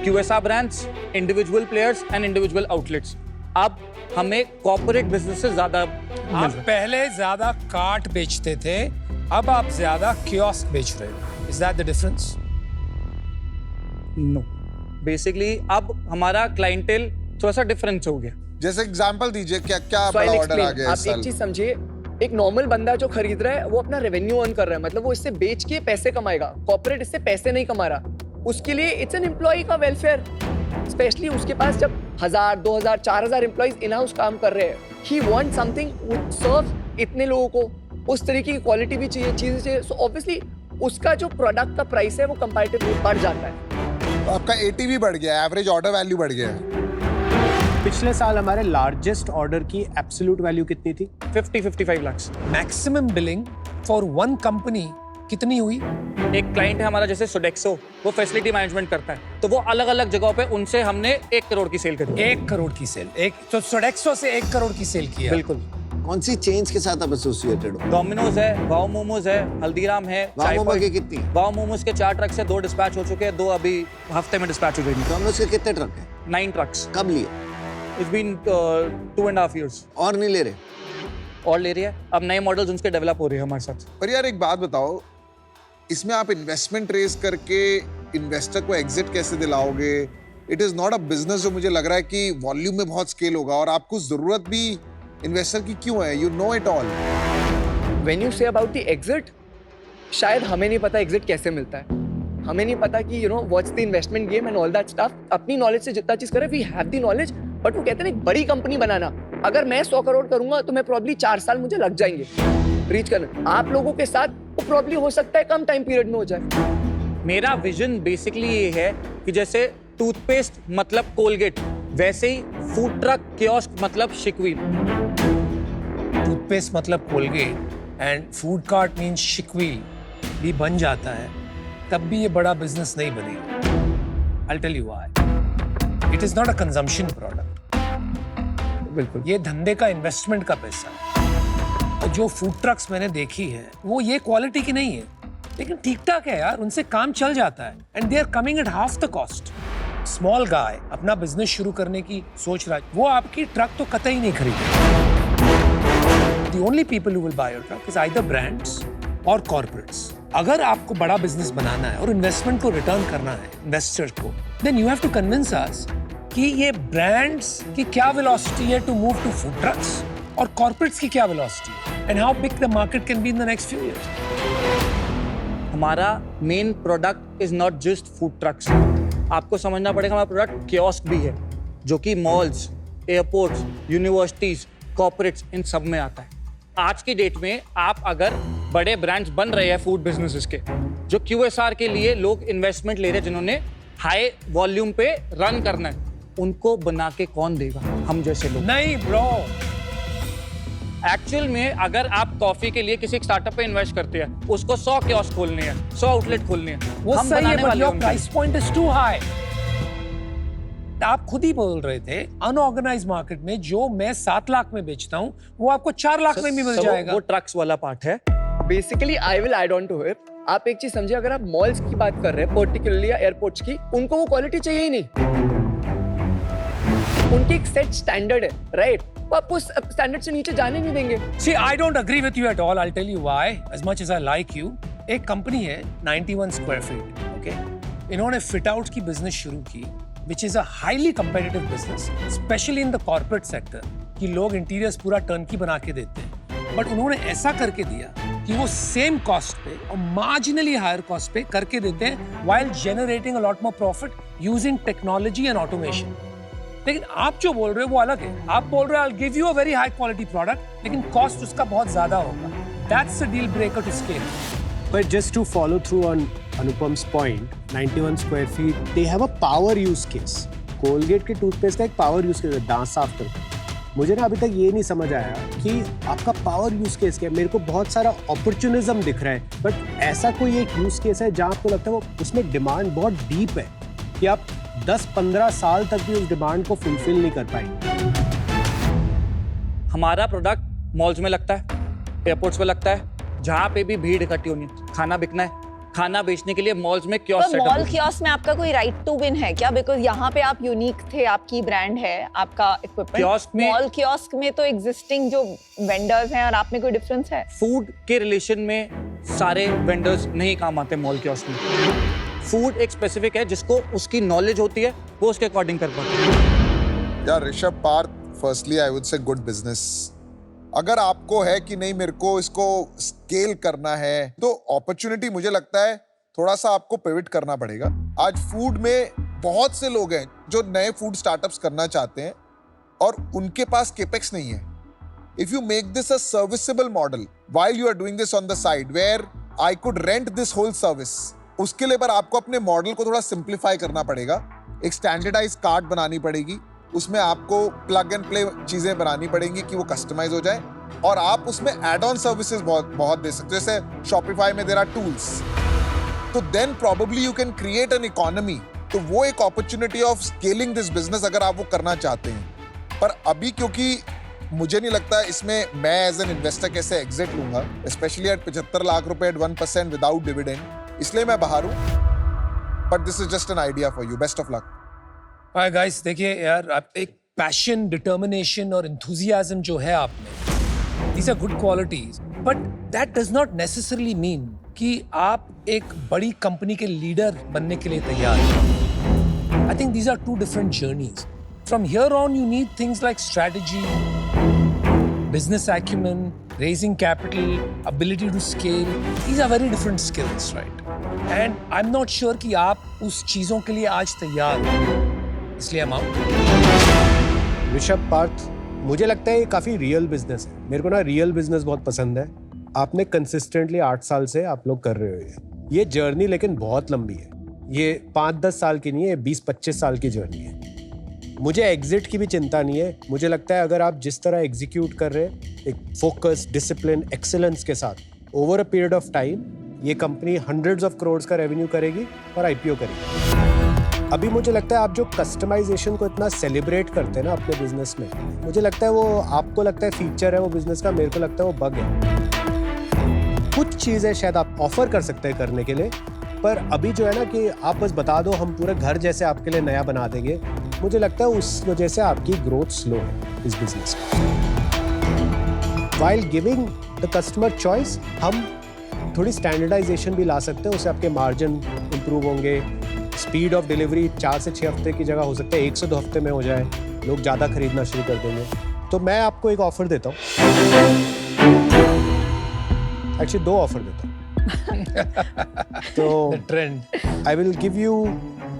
QSR brands, individual players and individual outlets. अब हमें कॉर्पोरेट बिजनेस से ज्यादा आप पहले ज्यादा कार्ट बेचते थे, अब आप ज्यादा कियोस्क बेच रहे हो। Is that the difference? No, basically अब हमारा क्लाइंटेल थोड़ा सा डिफरेंस हो गया। जैसे एग्जांपल दीजिए, क्या क्या So I'll बड़ा ऑर्डर आ explain. गया आप इस एक साल? चीज समझिए, एक नॉर्मल बंदा जो खरीद रहा है वो अपना रेवेन्यू अर्न कर रहा है, मतलब वो इससे बेच के पैसे कमाएगा। कॉर्पोरेट इससे पैसे नहीं कमा रहा, उसके लिए इट्स एन एम्प्लॉय का वेलफेयर। स्पेशली उसके पास जब 1000, 2000, 4000 एम्प्लॉइज इन हाउस काम कर रहे हैं, he want something which serves इतने लोगों को उस तरीके की क्वालिटी भी चाहिए, चीजें चाहिए, सो ऑब्वियसली उसका जो प्रोडक्ट का प्राइस है वो कंपैरेटिवली बढ़ जाता है। तो आपका एटीवी बढ़ गया, एवरेज ऑर्डर वैल्यू बढ़ गया है। पिछले साल हमारे लार्जेस्ट ऑर्डर की एब्सोल्यूट वैल्यू कितनी थी? 50-55 lakhs। Maximum billing for one company कितनी हुई? एक क्लाइंट है हमारा जैसे सोडेक्सो, वो फैसिलिटी मैनेजमेंट करता है, तो वो अलग अलग जगहों पे उनसे हमने 1 करोड़ की सेल करी। 1 करोड़ की सेल, एक तो सोडेक्सो से 1 करोड़ की सेल किया। बिल्कुल। कौन सी चेन्स के साथ आप एसोसिएटेड हो? डोमिनोज है, वाओ मोमोज है, हल्दीराम है, वाओ मोमो की कितनी? वाओ मोमोज के 4 ट्रक से 2 डिस्पैच हो चुके हैं, 2 अभी हफ्ते में डिस्पैच हो जाएंगे। डोमिनोज के कितने ट्रक हैं? 9 ट्रक्स। कब लिए? It's been 2.5 years। और नहीं ले रहे? और ले रही है, अब नए मॉडल्स उनके डेवलप हो रहे हैं हमारे साथ। पर यार एक बात बताओ, इसमें आप इन्वेस्टमेंट रेज करके इन्वेस्टर को एग्जिट कैसे दिलाओगे? It is not a business जो मुझे लग रहा है कि वॉल्यूम में बहुत स्केल होगा, और आपको जरूरत भी इन्वेस्टर की क्यों है? You know it all. When you say about the exit, शायद हमें नहीं पता एग्जिट कैसे मिलता है, हमें नहीं पता कि what's the investment game and all that stuff. अपनी नॉलेज से जितना चीज करें, we have the knowledge, but वो कहते हैं ना एक बड़ी कंपनी बनाना, अगर मैं 100 करोड़ करूंगा तो मैं प्रॉब्ली 4 साल मुझे लग जाएंगे रीच करना। आप लोगों के साथ वो प्रॉब्ली हो सकता है कम टाइम पीरियड में हो जाए। मेरा विजन बेसिकली ये है कि जैसे टूथपेस्ट मतलब कोलगेट, वैसे ही फूड ट्रक कियोस्क मतलब शिकवीर। टूथपेस्ट मतलब Colgate and food cart means शिकवील भी बन जाता है, तब भी ये बड़ा बिजनेस नहीं बनेगा। I'll tell you why. It is not a consumption product. बिल्कुल, ये धंधे का इन्वेस्टमेंट का पैसा है। तो जो फूड ट्रक्स मैंने देखी है वो ये क्वालिटी की नहीं है, लेकिन ठीक ठाक है यार, उनसे काम चल जाता है and they are coming at half the cost. Small guy अपना बिजनेस शुरू करने की सोच रहा है, वो आपकी ट्रक तो कतई नहीं खरीदेगा। The only people who will buy your truck is either brands or corporates. अगर आपको बड़ा बिजनेस बनाना है और इन्वेस्टमेंट को रिटर्न करना है इन्वेस्टर को, then you have to convince us कि ये ब्रांड्स की क्या वेलोसिटी है to move to food trucks और कॉर्पोरेट्स की क्या वेलोसिटी है and how big the market can be in the next few years. हमारा main product is not just food trucks. आपको समझना पड़ेगा हमारा प्रोडक्ट कियोस्क भी है, जो कि मॉल्स, एयरपोर्ट्स, यूनिवर्सिटीज, कॉर्पोरेट्स, इन सब में आता है। आज की डेट में आप अगर बड़े ब्रांड्स बन रहे हैं फूड बिजनेसेस के, जो QSR के लिए लोग इन्वेस्टमेंट ले रहे हैं, जिन्होंने हाई वॉल्यूम पे रन करना है, उनको बना के कौन देगा? हम जैसे लोग नहीं ब्रो। एक्चुअल में अगर आप कॉफी के लिए किसी स्टार्टअप पे इन्वेस्ट करते हैं, उसको 100 कियोस्क खोलने हैं, 100 आउटलेट खोलने हैं, वो हम सही है, बनाने but वाले your होंगे। price point is too high. आप खुद ही बोल रहे थे अनऑर्गेनाइज्ड मार्केट में जो मैं 7 लाख में बेचता हूँ वो आपको 4 लाख में भी मिल सर, जाएगा। वो ट्रक्स वाला पार्ट है। Basically I will add on to it. आप एक चीज समझिए, अगर आप मॉल्स की बात कर रहे हैं पर्टिकुलरली या एयरपोर्ट्स की, उनको वो क्वालिटी चाहिए ही नहीं। उनकी एक सेट स्टैंडर्ड है, राइट? वो आपको स्टैंडर्ड से नीचे जाने नहीं देंगे। See, I don't agree with you at all. I'll tell you why. As much as I like you, एक कंपनी है 91 स्क्वायर फीट, ओके? इन्होंने फिट आउट की बिजनेस शुरू की, which is a highly competitive business, especially in the corporate sector, कि लोग interiors पूरा turnkey बना के देते हैं। बट उन्होंने ऐसा करके दिया कि वो सेम कॉस्ट पे और मार्जिनली हायर कॉस्ट पे करके देते हैं, while generating a lot more profit using technology and automation. लेकिन आप जो बोल रहे हो वो अलग है। आप बोल रहे हो I'll give you a very high quality product, लेकिन कॉस्ट उसका बहुत ज्यादा होगा। That's the deal breaker to scale. But just to follow through on Anupam's point, 91 square feet, they have a power use case. Colgate के toothpaste का एक power use case है, दांत साफ करके। मुझे ना अभी तक ये नहीं समझ आया कि आपका पावर यूज केस क्या है। मेरे को बहुत सारा अपॉर्चुनिज्म दिख रहा है, बट ऐसा कोई एक यूज केस है जहाँ आपको लगता है वो उसमें डिमांड बहुत डीप है कि आप 10-15 साल तक भी उस डिमांड को फुलफिल नहीं कर पाएंगे। हमारा प्रोडक्ट मॉल्स में लगता है, एयरपोर्ट्स में लगता है, जहाँ पे भी भीड़ इकट्ठी होनी है, खाना बिकना है, खाना बेचने के लिए मॉल्स में कियोस्क तो सेटअप मॉल कियोस्क में आपका कोई राइट टू विन है क्या? बिकॉज यहाँ पे आप यूनिक थे, आपकी ब्रांड है, आपका इक्विपमेंट। कियोस्क में- मॉल कियोस्क में तो एग्जिस्टिंग जो वेंडर्स हैं और आप में कोई डिफरेंस है? फूड के रिलेशन में सारे वेंडर्स नहीं काम आते मॉल कियोस्क में। फूड एक स्पेसिफिक है, जिसको उसकी नॉलेज होती है, वो उसके अकॉर्डिंग कर पाते हैं। यार Rishabh, Parth, firstly I would say good business. अगर आपको है कि नहीं मेरे को इसको स्केल करना है, तो अपॉर्चुनिटी मुझे लगता है थोड़ा सा आपको पिवट करना पड़ेगा। आज फूड में बहुत से लोग हैं जो नए फूड स्टार्टअप्स करना चाहते हैं और उनके पास केपेक्स नहीं है। if you make this a serviceable model while you are doing this on the side where I could rent this whole service, उसके लिए पर आपको अपने मॉडल को थोड़ा सिंप्लीफाई करना पड़ेगा, एक स्टैंडर्डाइज कार्ड बनानी पड़ेगी, उसमें आपको प्लग एंड प्ले चीजें बनानी पड़ेंगी कि वो कस्टमाइज हो जाए, और आप उसमें एड ऑन सर्विसेज बहुत दे सकते हो, जैसे शॉपिफाई में देयर आर टूल्स, तो then probably you can create an economy. तो वो एक opportunity of scaling this business अगर आप वो करना चाहते हैं। पर अभी क्योंकि मुझे नहीं लगता इसमें मैं एज एन इन्वेस्टर कैसे एग्जिट लूंगा, स्पेशली एट 75 लाख रुपए एट 1% विदाउट डिविडेंड, इसलिए मैं बाहर हूं। But this is just an idea for you, best of luck. Hi guys, देखिए यार, आप एक पैशन, डिटर्मिनेशन और एंथुसियाज्म जो है आप में, these are good qualities, but that does not necessarily mean कि आप एक बड़ी कंपनी के लीडर बनने के लिए तैयार हैं। I think these are two different journeys. From here on, you need things like strategy, business acumen, raising capital, ability to scale. These are very different skills, right? And I'm not sure कि आप उस चीजों के लिए आज तैयार हो, इसलिए I'm out. ऋषभ, पार्थ, मुझे लगता है ये काफ़ी रियल बिजनेस है। मेरे को ना रियल बिजनेस बहुत पसंद है। आपने कंसिस्टेंटली 8 साल से आप लोग कर रहे हो ये जर्नी, लेकिन बहुत लंबी है। ये 5-10 साल की नहीं है, 20-25 साल की जर्नी है। मुझे एग्जिट की भी चिंता नहीं है। मुझे लगता है अगर आप जिस तरह एग्जीक्यूट कर रहे हैं, एक फोकस, डिसिप्लिन, एक्सेलेंस के साथ over a period of time, ये कंपनी हंड्रेड्स ऑफ करोड़ का रेवेन्यू करेगी और IPO करेगी। अभी मुझे लगता है आप जो कस्टमाइजेशन को इतना सेलिब्रेट करते हैं ना अपने बिजनेस में, मुझे लगता है वो आपको लगता है फीचर है वो बिजनेस का, मेरे को लगता है वो बग है। कुछ चीज़ें शायद आप ऑफर कर सकते हैं करने के लिए, पर अभी जो है ना कि आप बस बता दो हम पूरे घर जैसे आपके लिए नया बना देंगे, मुझे लगता है उस वजह से आपकी ग्रोथ स्लो है इस बिजनेस में। While giving the customer choice, हम थोड़ी स्टैंडर्डाइजेशन भी ला सकते हैं, उससे आपके मार्जिन इंप्रूव होंगे। स्पीड ऑफ डिलीवरी 4 से 6 हफ्ते की जगह हो सकता है 1 से 2 हफ्ते में हो जाए, लोग ज़्यादा खरीदना शुरू कर देंगे। तो मैं आपको एक ऑफर देता हूँ, एक्चुअली 2 ऑफर देता हूँ। तो The trend. I will give you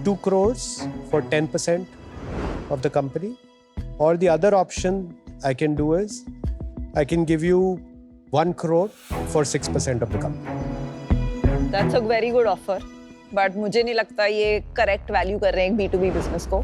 2 crores for 10% of the company, or the other option I can do is I can give you 1 crore for 6% of the company. That's a very good offer, but मुझे नहीं लगता ये correct value कर रहे हैं एक B2B business को।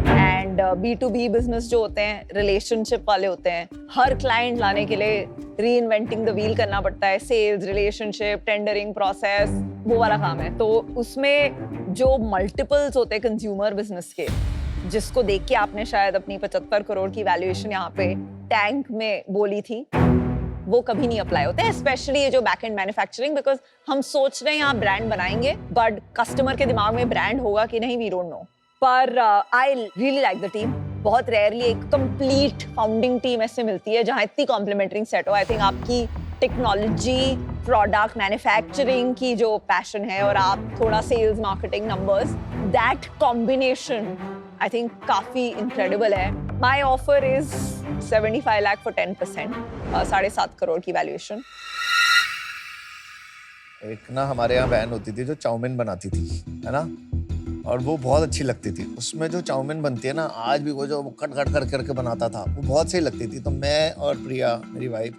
And B2B business जो होते हैं रिलेशनशिप वाले होते हैं, हर क्लाइंट लाने के लिए रीइन्वेंटिंग द व्हील करना पड़ता है, सेल्स, रिलेशनशिप, टेंडरिंग प्रोसेस, वो वाला काम है। तो उसमें जो मल्टीपल्स होते हैं कंज्यूमर बिजनेस के, जिसको देख के आपने शायद अपनी 75 करोड़ की वैल्यूएशन यहाँ पे टैंक में बोली थी, वो कभी नहीं अप्लाई होते हैं, स्पेशली ये जो बैक एंड मैन्युफैक्चरिंग, बिकॉज हम सोच रहे हैं यहाँ ब्रांड बनाएंगे, बट कस्टमर के दिमाग में ब्रांड होगा कि नहीं, वी डोंट नो। पर I really like the team. बहुत रेयरली एक कंप्लीट फाउंडिंग टीम ऐसे मिलती है जहाँ इतनी कॉम्प्लीमेंटरी सेट हो। आई थिंक आपकी टेक्नोलॉजी, प्रोडक्ट, मैन्युफैक्चरिंग की जो पैशन है और आप थोड़ा sales, marketing, numbers, that combination I think काफी इनक्रेडिबल है। My offer is 75 lakh for 10%, 7.5 crore की वैल्यूएशन। एक ना हमारे यहाँ बहन होती थी जो चाउमीन बनाती थी, है ना, और वो बहुत अच्छी लगती थी। उसमें जो चाउमीन बनती है ना, आज भी वो जो कट कट कर करके बनाता था, वो बहुत सही लगती थी। तो मैं और प्रिया, मेरी वाइफ,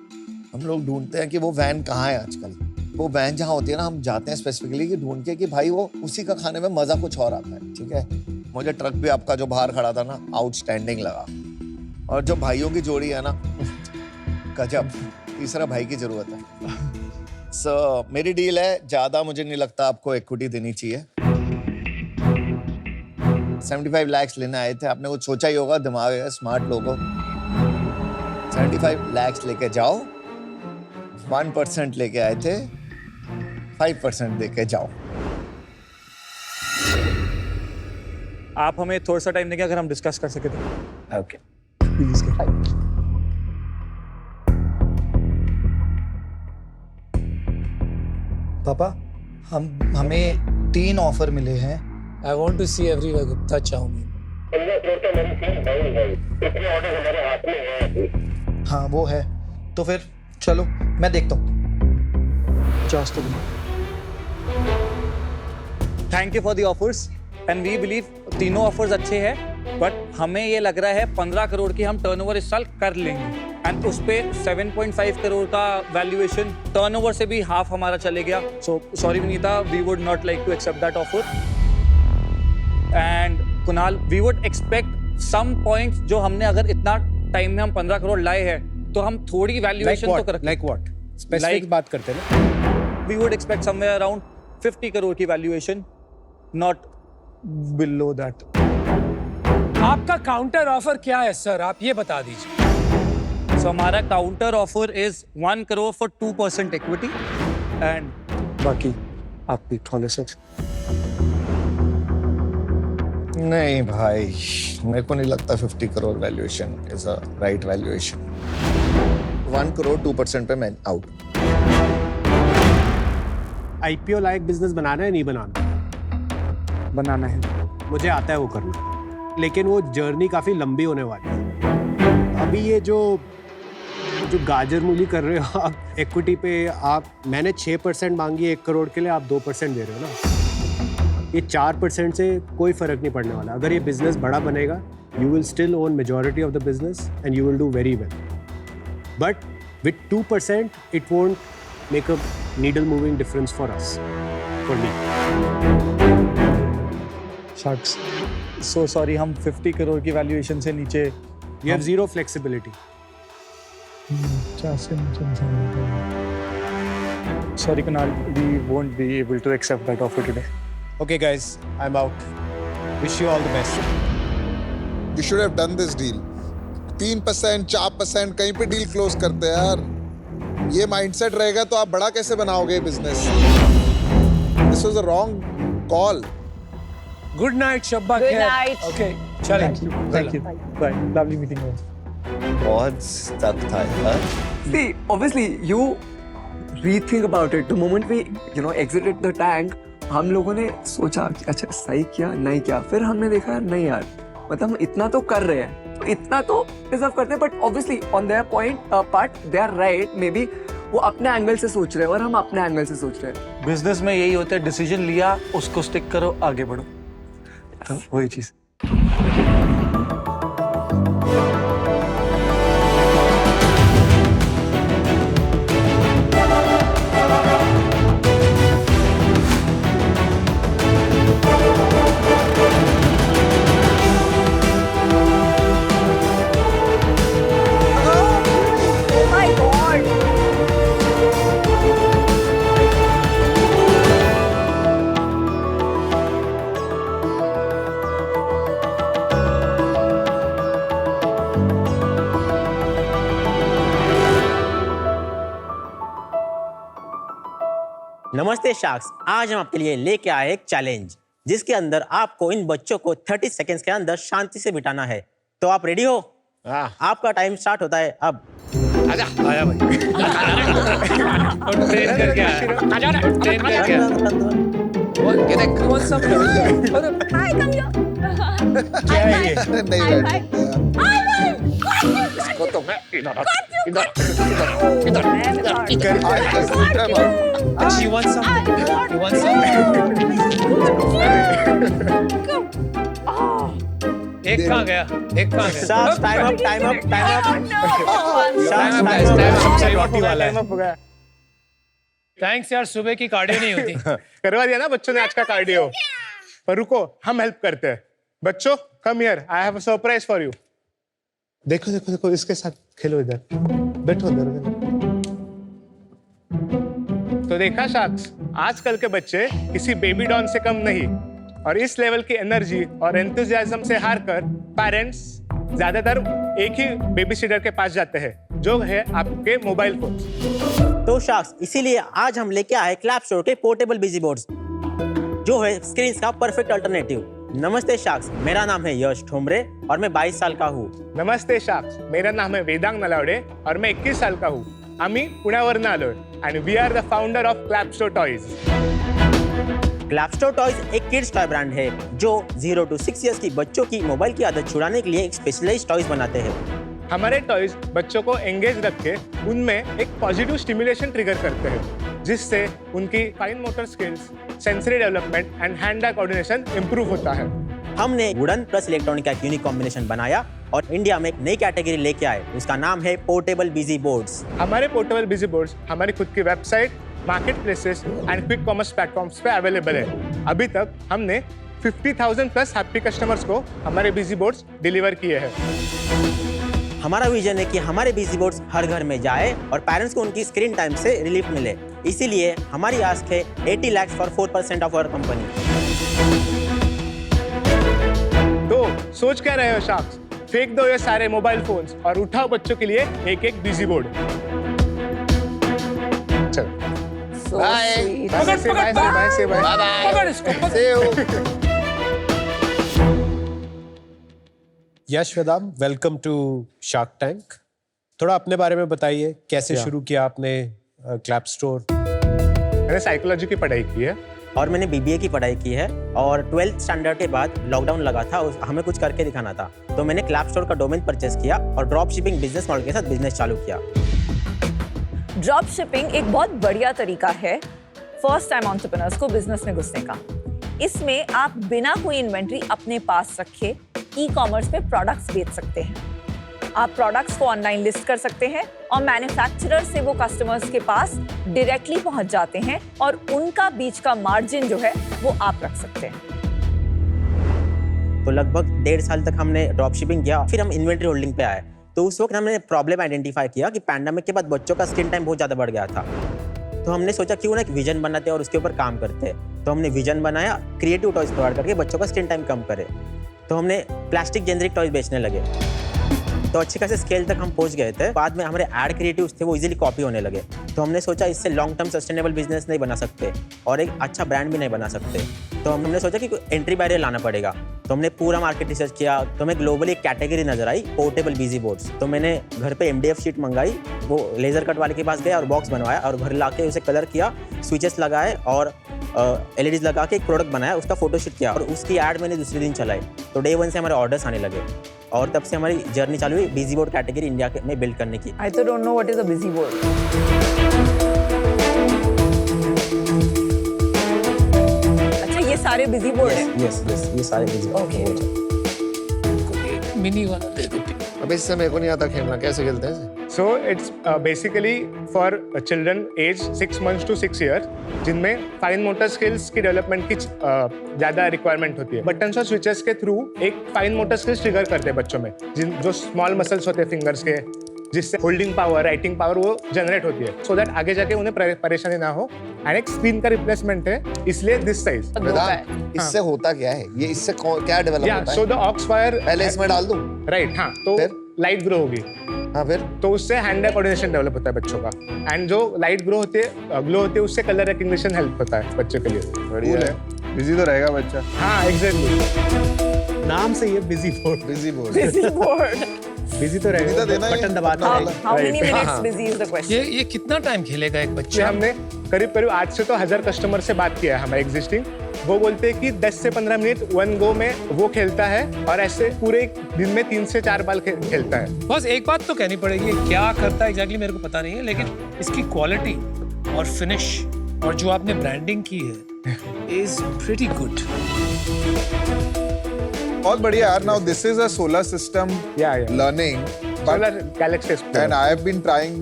हम लोग ढूंढते हैं कि वो वैन कहाँ है आजकल। वो वैन जहाँ होती है ना, हम जाते हैं स्पेसिफिकली कि ढूंढ के कि भाई वो उसी का खाने में मज़ा कुछ और आता है। ठीक है, मुझे ट्रक भी आपका जो बाहर खड़ा था ना, आउटस्टैंडिंग लगा। और जो भाइयों की जोड़ी है ना, गजब, तीसरा भाई की जरूरत है। सो मेरी डील है, ज़्यादा मुझे नहीं लगता आपको इक्विटी देनी चाहिए। 75 लाख लेने आए थे, आपने कुछ सोचा ही होगा, दिमाग है, स्मार्ट लोगों। 75 लाख लेके जाओ, 1% लेके आए थे, 5% लेके जाओ। आप हमें थोड़ा सा टाइम देंगे अगर हम डिस्कस कर सके तो। ओके, पापा, हमें 3 ऑफर मिले हैं। I want to see everywhere Gupta chowmein. हाँ वो है, तो फिर चलो मैं देखता हूँ। Thank you for the offers and we believe तीनों ऑफर्स अच्छे हैं, बट हमें ये लग रहा है 15 करोड़ की हम टर्नओवर इस साल कर लेंगे एंड उस पे 7.5 करोड़ का वैल्यूएशन टर्नओवर से भी हाफ हमारा चले गया. So sorry Vinita, we would not like to accept that offer. And Kunal, we would expect some points जो हमने अगर इतना टाइम में हम 15 करोड़ लाए हैं तो हम थोड़ी वैल्यूएशन तो कर लाइक व्हाट स्पेसिफिक बात करते हैं ना. We would expect somewhere around 50 crore की वैल्यूएशन, नॉट बिलो दैट. आपका काउंटर ऑफर क्या है सर, आप ये बता दीजिए. So हमारा counter offer is 1 crore for 2% equity and बाकी आपकी थॉलेसेस. नहीं भाई, मेरे को नहीं लगता 50 crore valuation is a right valuation. 1 crore 2% पे मैं आउट. आईपीओ लायक बिजनेस बनाना है नहीं बनाना? बनाना है. मुझे आता है वो करना, लेकिन वो जर्नी काफी लंबी होने वाली है. अभी ये जो गाजर मूली कर रहे हो आप इक्विटी पे, मैंने 6% मांगी 1 करोड़ के लिए, आप 2% दे रहे हो ना. ये 4% से कोई फर्क नहीं पड़ने वाला. अगर ये बिजनेस बड़ा बनेगा, you will still own majority of the business and you will do very well. But with 2% it won't make a needle moving difference for us, for me. Shots, so sorry, हम 50 करोड़ की valuation से नीचे. You have zero flexibility. Sorry Kunal, we won't be able to accept that offer today. Okay guys, I'm out. Wish you all the best. You should have done this deal. 3%, 4% कहीं पे deal close करते हैं यार. ये mindset रहेगा तो आप बड़ा कैसे बनाओगे business? This was a wrong call. Good night शब्बा. Good night. ओके चलें. Thank you. Bye. Lovely meeting you. बहुत stuck था यार. See, obviously, you rethink about it. The moment we, exited the tank, हम लोगों ने सोचा कि अच्छा सही किया नहीं किया. फिर हमने देखा नहीं यार, मतलब हम इतना तो कर रहे हैं, तो इतना तो डिजर्व करते हैं. But obviously on their point part they are right. Maybe वो अपने एंगल से सोच रहे हैं और हम अपने एंगल से सोच रहे हैं. बिजनेस में यही होता है, डिसीजन लिया उसको स्टिक करो, आगे बढ़ो. तो वही चीज. नमस्ते शार्क्स, आज हम आपके लिए लेके आए एक चैलेंज जिसके अंदर आपको इन बच्चों को 30 सेकंड्स के अंदर शांति से बिठाना है. तो आप रेडी हो? आपका टाइम स्टार्ट होता है अब. आजा आया भाई. ट्रेन करके आया. ट्रेन करके आया. ये देख कौन सा. Hi, come here. क्या है ये? अरे नहीं Hi, बैठ. इसको तो मैं इधर. You want something? You want something? एक कहाँ गया? एक कहाँ गया? Sharks time up, time up, time up. Sharks time up वाला टाइम अप हो गया. थैंक्स यार, सुबह की कार्डियो नहीं होती. करवा दिया ना बच्चों ने आज का कार्डियो. पर रुको, हम हेल्प करते हैं. बच्चों come here, I have a surprise for you. देखो देखो देखो, इसके साथ खेलो. इधर बैठो. इधर तो देखा शार्क्स, आजकल के बच्चे किसी बेबी डॉन से कम नहीं. और इस लेवल की एनर्जी और एंथुसियाज्म से हारकर पेरेंट्स ज्यादातर एक ही बेबी सिटर के पास जाते हैं, जो है आपके मोबाइल फोन. तो शार्क्स, इसीलिए आज हम लेके आए क्लैपस्टोर के पोर्टेबल बिजी बोर्ड्स, जो है स्क्रीन का परफेक्ट अल्टरनेटिव. नमस्ते शार्क्स, मेरा नाम है यश ठोमरे और मैं 22 साल का हूँ. नमस्ते शार्क्स, मेरा नाम है वेदांग नलावडे और मैं 21 साल का हूँ. आम्ही पुण्यावरून आलोय आणि we are the founder of Clapstore toys. Clapstore toys एक किड्स टॉय ब्रांड है जो 0 to 6 इयर्स की बच्चों की मोबाइल की आदत छुड़ाने के लिए एक स्पेशलाइज्ड टॉयज बनाते हैं. हमारे टॉयज बच्चों को एंगेज रख के उनमें एक पॉजिटिव स्टिमुलेशन ट्रिगर करते हैं, जिससे उनकी fine motor skills, sensory development and hand eye coordination improve होता है. हमने वुडन प्लस इलेक्ट्रॉनिक का एक यूनिक कॉम्बिनेशन बनाया और इंडिया में एक नई कैटेगरी लेके आए। उसका नाम है पोर्टेबल बिजी बोर्ड्स। हमारे पोर्टेबल बिजी बोर्ड्स हमारी खुद की website, market places and quick commerce platforms पे अवेलेबल है। अभी तक हमने 50,000 प्लस हैप्पी कस्टमर्स को हमारे बिजी बोर्ड्स डिलीवर किए हैं। हमारा विजन है कि हमारे बिजी बोर्ड्स हर घर में जाए और पेरेंट्स को उनकी स्क्रीन टाइम से रिलीफ मिले। इसीलिए हमारी आस्क है 80 lakh for 4% of our company. तो सोच क्या रहे हो शार्क्स? फेंक दो ये सारे मोबाइल फोन्स और उठाओ बच्चों के लिए एक एक बिजी बोर्ड। चलो So Bye. sweet. Bye bye. Yash Vedam, welcome to Shark Tank. थोड़ा अपने बारे में बताइए, कैसे शुरू किया आपने क्लैप स्टोर? मैंने साइकोलॉजी की पढ़ाई की है और मैंने BBA की पढ़ाई की है और 12th स्टैंडर्ड के बाद लॉकडाउन लगा था, हमें कुछ करके दिखाना था, तो मैंने क्लैप स्टोर का डोमेन परचेस किया और ड्रॉप शिपिंग बिजनेस मॉडल के साथ बिजनेस चालू किया। ड्रॉप शिपिंग एक बहुत बढ़िया तरीका है फर्स्ट टाइम एंटरप्रेन्योर्स को बिजनेस में घुसने का। इसमें आप बिना कोई इन्वेंट्री अपने पास रखे ई-कॉमर्स पे प्रोडक्ट्स बेच सकते हैं। आप प्रोडक्ट्स को ऑनलाइन लिस्ट कर सकते हैं और मैन्युफैक्चरर से वो कस्टमर्स के पास डायरेक्टली पहुंच जाते हैं और उनका बीच का मार्जिन जो है वो आप रख सकते हैं। तो लगभग 1.5 साल तक हमने ड्रॉप शिपिंग किया, फिर हम इन्वेंट्री होल्डिंग पे आए। तो उस वक्त हमने प्रॉब्लम आइडेंटिफाई किया कि पैंडेमिक के बाद बच्चों का स्क्रीन टाइम बहुत ज़्यादा बढ़ गया था। तो हमने सोचा क्यों ना एक विजन बनाते और उसके ऊपर काम करते। तो हमने विजन बनाया, क्रिएटिव टॉयज प्रोवाइड करके बच्चों का स्क्रीन टाइम कम करे। तो हमने प्लास्टिक जेनरिक टॉयज बेचने लगे, तो अच्छे खासे स्केल तक हम पहुंच गए थे। बाद में हमारे एड क्रिएटिव्स थे वो इजीली कॉपी होने लगे। तो हमने सोचा इससे लॉन्ग टर्म सस्टेनेबल बिजनेस नहीं बना सकते और एक अच्छा ब्रांड भी नहीं बना सकते। तो हमने सोचा कि एंट्री बैरियर लाना पड़ेगा। तो हमने पूरा मार्केट रिसर्च किया, तो हमें ग्लोबली एक कैटेगरी नजर आई, पोर्टेबल बिजी बोर्ड्स। तो मैंने घर पे MDF शीट मंगाई, वो लेजर कट वाले के पास गया और बॉक्स बनवाया और घर लाके उसे कलर किया, स्विचेस लगाए और LEDs लगा के एक प्रोडक्ट बनाया, उसका फोटोशूट किया और उसकी ऐड मैंने दूसरे दिन चलाई। तो डे 1 से हमारे ऑर्डर्स आने लगे और तब से हमारी जर्नी चालू हुई बिजी बोर्ड कैटेगरी इंडिया में बिल्ड करने की। I तो don't know what is a busy board. अच्छा, ये सारे बिजी बोर्ड हैं? यस ये सारे बिजी बोर्ड। मिनी वाला दे दो। अब इससे मेरे को नहीं आता खेलना, कैसे खेलते हैं? So it's basically for children age 6 months to 6 years, जिनमें फाइन मोटर स्किल्स की डेवलपमेंट की ज़्यादा रिक्वायरमेंट होती है। बटन्स और स्विचेस के थ्रू एक फाइन मोटर स्किल्स ट्रिगर करते हैं बच्चों में, जो स्मॉल मसल्स होते हैं फिंगर्स के, जिससे होल्डिंग पावर, राइटिंग पावर वो जनरेट होती है, सो दैट आगे जाके उन्हें परेशानी ना हो। एंड एक स्क्रीन का रिप्लेसमेंट है, इसलिए दिस साइज। इससे होता क्या है? ये इससे क्या डेवलप होता है? सो द ऑक्स फायर पहले इसमें डाल दूं? राइट, हाँ, तो लाइट ग्रो होगी। हाँ, फिर तो उससे हैंड आई कोऑर्डिनेशन डेवलप होता है बच्चों का, एंड जो लाइट ग्लो होती है उससे कलर रिकग्निशन हेल्प होता है बच्चों के लिए। बढ़िया है, बिजी तो रहेगा बच्चा। हाँ, एग्जैक्टली। नाम से ये busy board. Busy board. Busy board. Busy तो रहेगा, देना बटन दबाना How, रहेगा। how many minutes busy is the question? ये कितना टाइम खेलेगा एक ये बच्चा? हमने करीब आज से तो 1000 कस्टमर से बात किया है हमारे एग्जिस्टिंग। वो बोलते हैं कि 10 से 15 मिनट वन गो में वो खेलता है और ऐसे पूरे दिन में 3 से 4 बार खेलता है। बस एक बात तो कहनी पड़ेगी, क्या करता है एग्जैक्टली मेरे को पता नहीं है, लेकिन इसकी क्वालिटी और फिनिश और जो आपने ब्रांडिंग की है इज प्रीटी गुड। बहुत बढ़िया यार। Now this is a solar system Yeah. Learning, solar Galaxy and I have been trying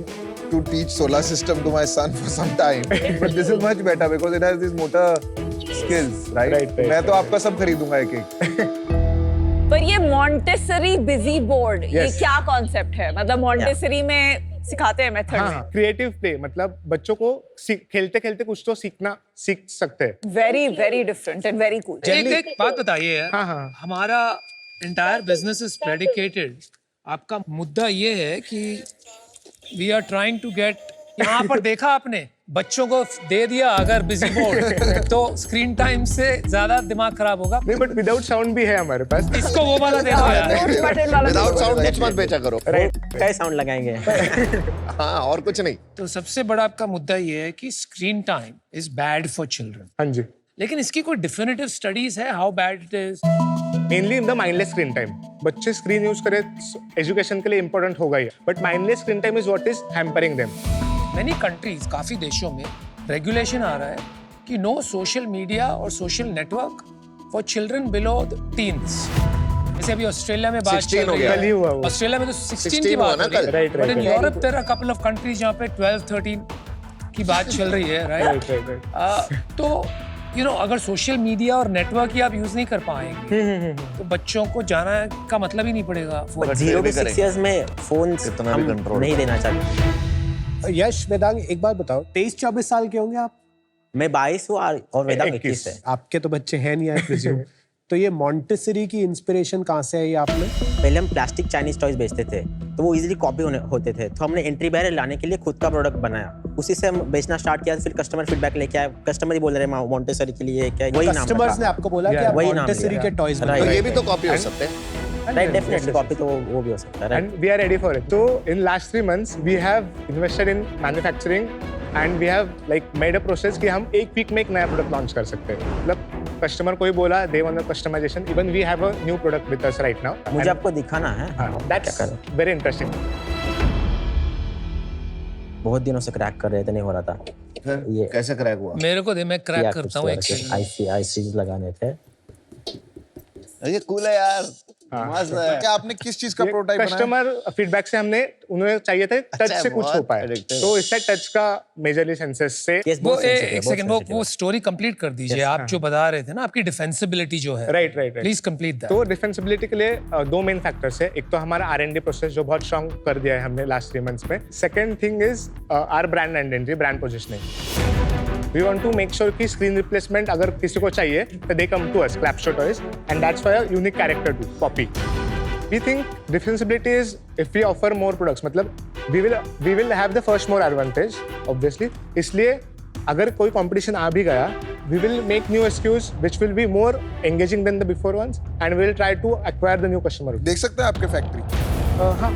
to teach solar system to my son for some time, but this is much better because it has these motor skills, right? Right. मैं तो आपका सब खरीदूंगा एक-एक। पर ये Montessori busy board, ये Yes. क्या concept है? मतलब मॉन्टेसरी में सिखाते हैं मेथड में? क्रिएटिव प्ले, मतलब बच्चों को खेलते खेलते कुछ तो सीख सकते हैं। Very very different and very cool. एक बात बताइए यार, हाँ। हमारा एंटायर बिजनेस इज प्रेडिकेटेड, आपका मुद्दा ये है कि we are trying to get, यहाँ पर देखा आपने बच्चों को दे दिया अगर बिजी बोर्ड तो स्क्रीन टाइम से ज्यादा दिमाग खराब होगा। नहीं, बट विदाउट साउंड भी है हमारे पास। इसको वो वाला दे दो यार। विदाउट साउंड कुछ मत बेचा करो। क्या साउंड लगाएंगे? हाँ, और कुछ नहीं। तो सबसे बड़ा आपका मुद्दा ये है कि screen time is bad for children, हाँ जी। लेकिन इसकी कोई डिफिनिटिव स्टडीज है how bad it is? Mainly in the mindless screen time. बच्चे स्क्रीन यूज करें एजुकेशन के लिए इंपॉर्टेंट होगा ही, but mindless screen time is what is hampering them. Many countries, काफी देशों में रेगुलेशन आ रहा है कि नो सोशल मीडिया और social network for children below teens. जैसे अभी ऑस्ट्रेलिया में बात 16 चल हो रही गया। है, कल ही हुआ वो। ऑस्ट्रेलिया में तो 16 की 16 हुआ बात ना हो रही है, कल। Right, but in right. Europe there are couple of countries जहाँ पे 12-13 की बात चल रही है, राइट? तो यू नो अगर सोशल मीडिया और नेटवर्क ही आप यूज नहीं कर पाएंगे तो बच्चों को जाना का मतलब ही नहीं पड़ेगा। 0 to 6 years में फोन कितना भी हम control नहीं देना चाहते। यश, वेदांग, एक बात बताओ, 23-24 साल के होंगे आप? मैं 22 हूँ और वेदांग 21 है। आपके तो बच्चे हैं नहीं, आई प्रिज्यूम। तो ये मॉन्टेसरी की इंस्पिरेशन कहाँ से आई आपने? पहले हम प्लास्टिक चाइनीज टॉयज बेचते थे तो वो इजीली कॉपी होते थे, तो हमने एंट्री बैरियर लाने के लिए खुद का प्रोडक्ट बनाया, उसी से हम बेचना स्टार्ट किया। फिर कस्टमर फीडबैक लेके आए, कस्टमर ही बोल रहे मॉन्टेसरी के लिए क्या, वही नाम कस्टमर्स ने आपको बोला कि आप वही नाम मॉन्टेसरी लिया। के टॉयज Right. बनाओ। तो ये भी तो कॉपी हो सकते हैं। राइट, डेफिनेटली कॉपी तो वो भी हो सकता है, right. And we are ready for it. So in last 3 months, we have invested in manufacturing and we have like made a process कि हम एक वीक में एक नया प्रोडक्ट लॉन्च कर सकते हैं। मतलब कस्टमर कोई बोला they want a customization. Even we have a new product with us right now. मुझे And, आपको दिखाना है। that's क्या करें? very interesting. तो बहुत दिनों से क्रैक कर रहे थे, नहीं हो रहा था। फिर ये कैसे क्रैक हुआ? मेरे को दे, मैं क्रैक करता हूँ एक आईसी लगाने थे। ये कूल है यार, मस्त है। क्या आपने किस चीज का प्रोटोटाइप बनाया? कस्टमर फीडबैक से हमने उन्हें चाहिए थे टच अच्छा, से कुछ हो बहुत पाए, addictive। तो इससे टच का मेजरली सेंसेस से Yes, वो बहुत sensitive है, एक बहुत सेकंड sensitive वो है। स्टोरी कंप्लीट कर दीजिए। आप जो बता रहे थे ना, आपकी डिफेंसिबिलिटी जो है, right right please complete that. तो डिफेंसिबिलिटी के लिए 2 मेन फैक्टर्स है। एक तो हमारा R&D प्रोसेस जो बहुत स्ट्रांग कर दिया है हमने लास्ट 3 मंथ्स में। Second thing is our brand identity, brand positioning. We want to make sure कि स्क्रीन रिप्लेसमेंट अगर किसी को चाहिए तो they come to us, Clapshow toys, and that's why a unique character to copy. We think differentiability is if we offer more products, मतलब we will have the first more advantage obviously. इसलिए अगर कोई competition आ भी गया, we will make new SKUs which will be more engaging than the before ones, and we will try to acquire the new customer. देख सकते हैं आपके factory? हाँ,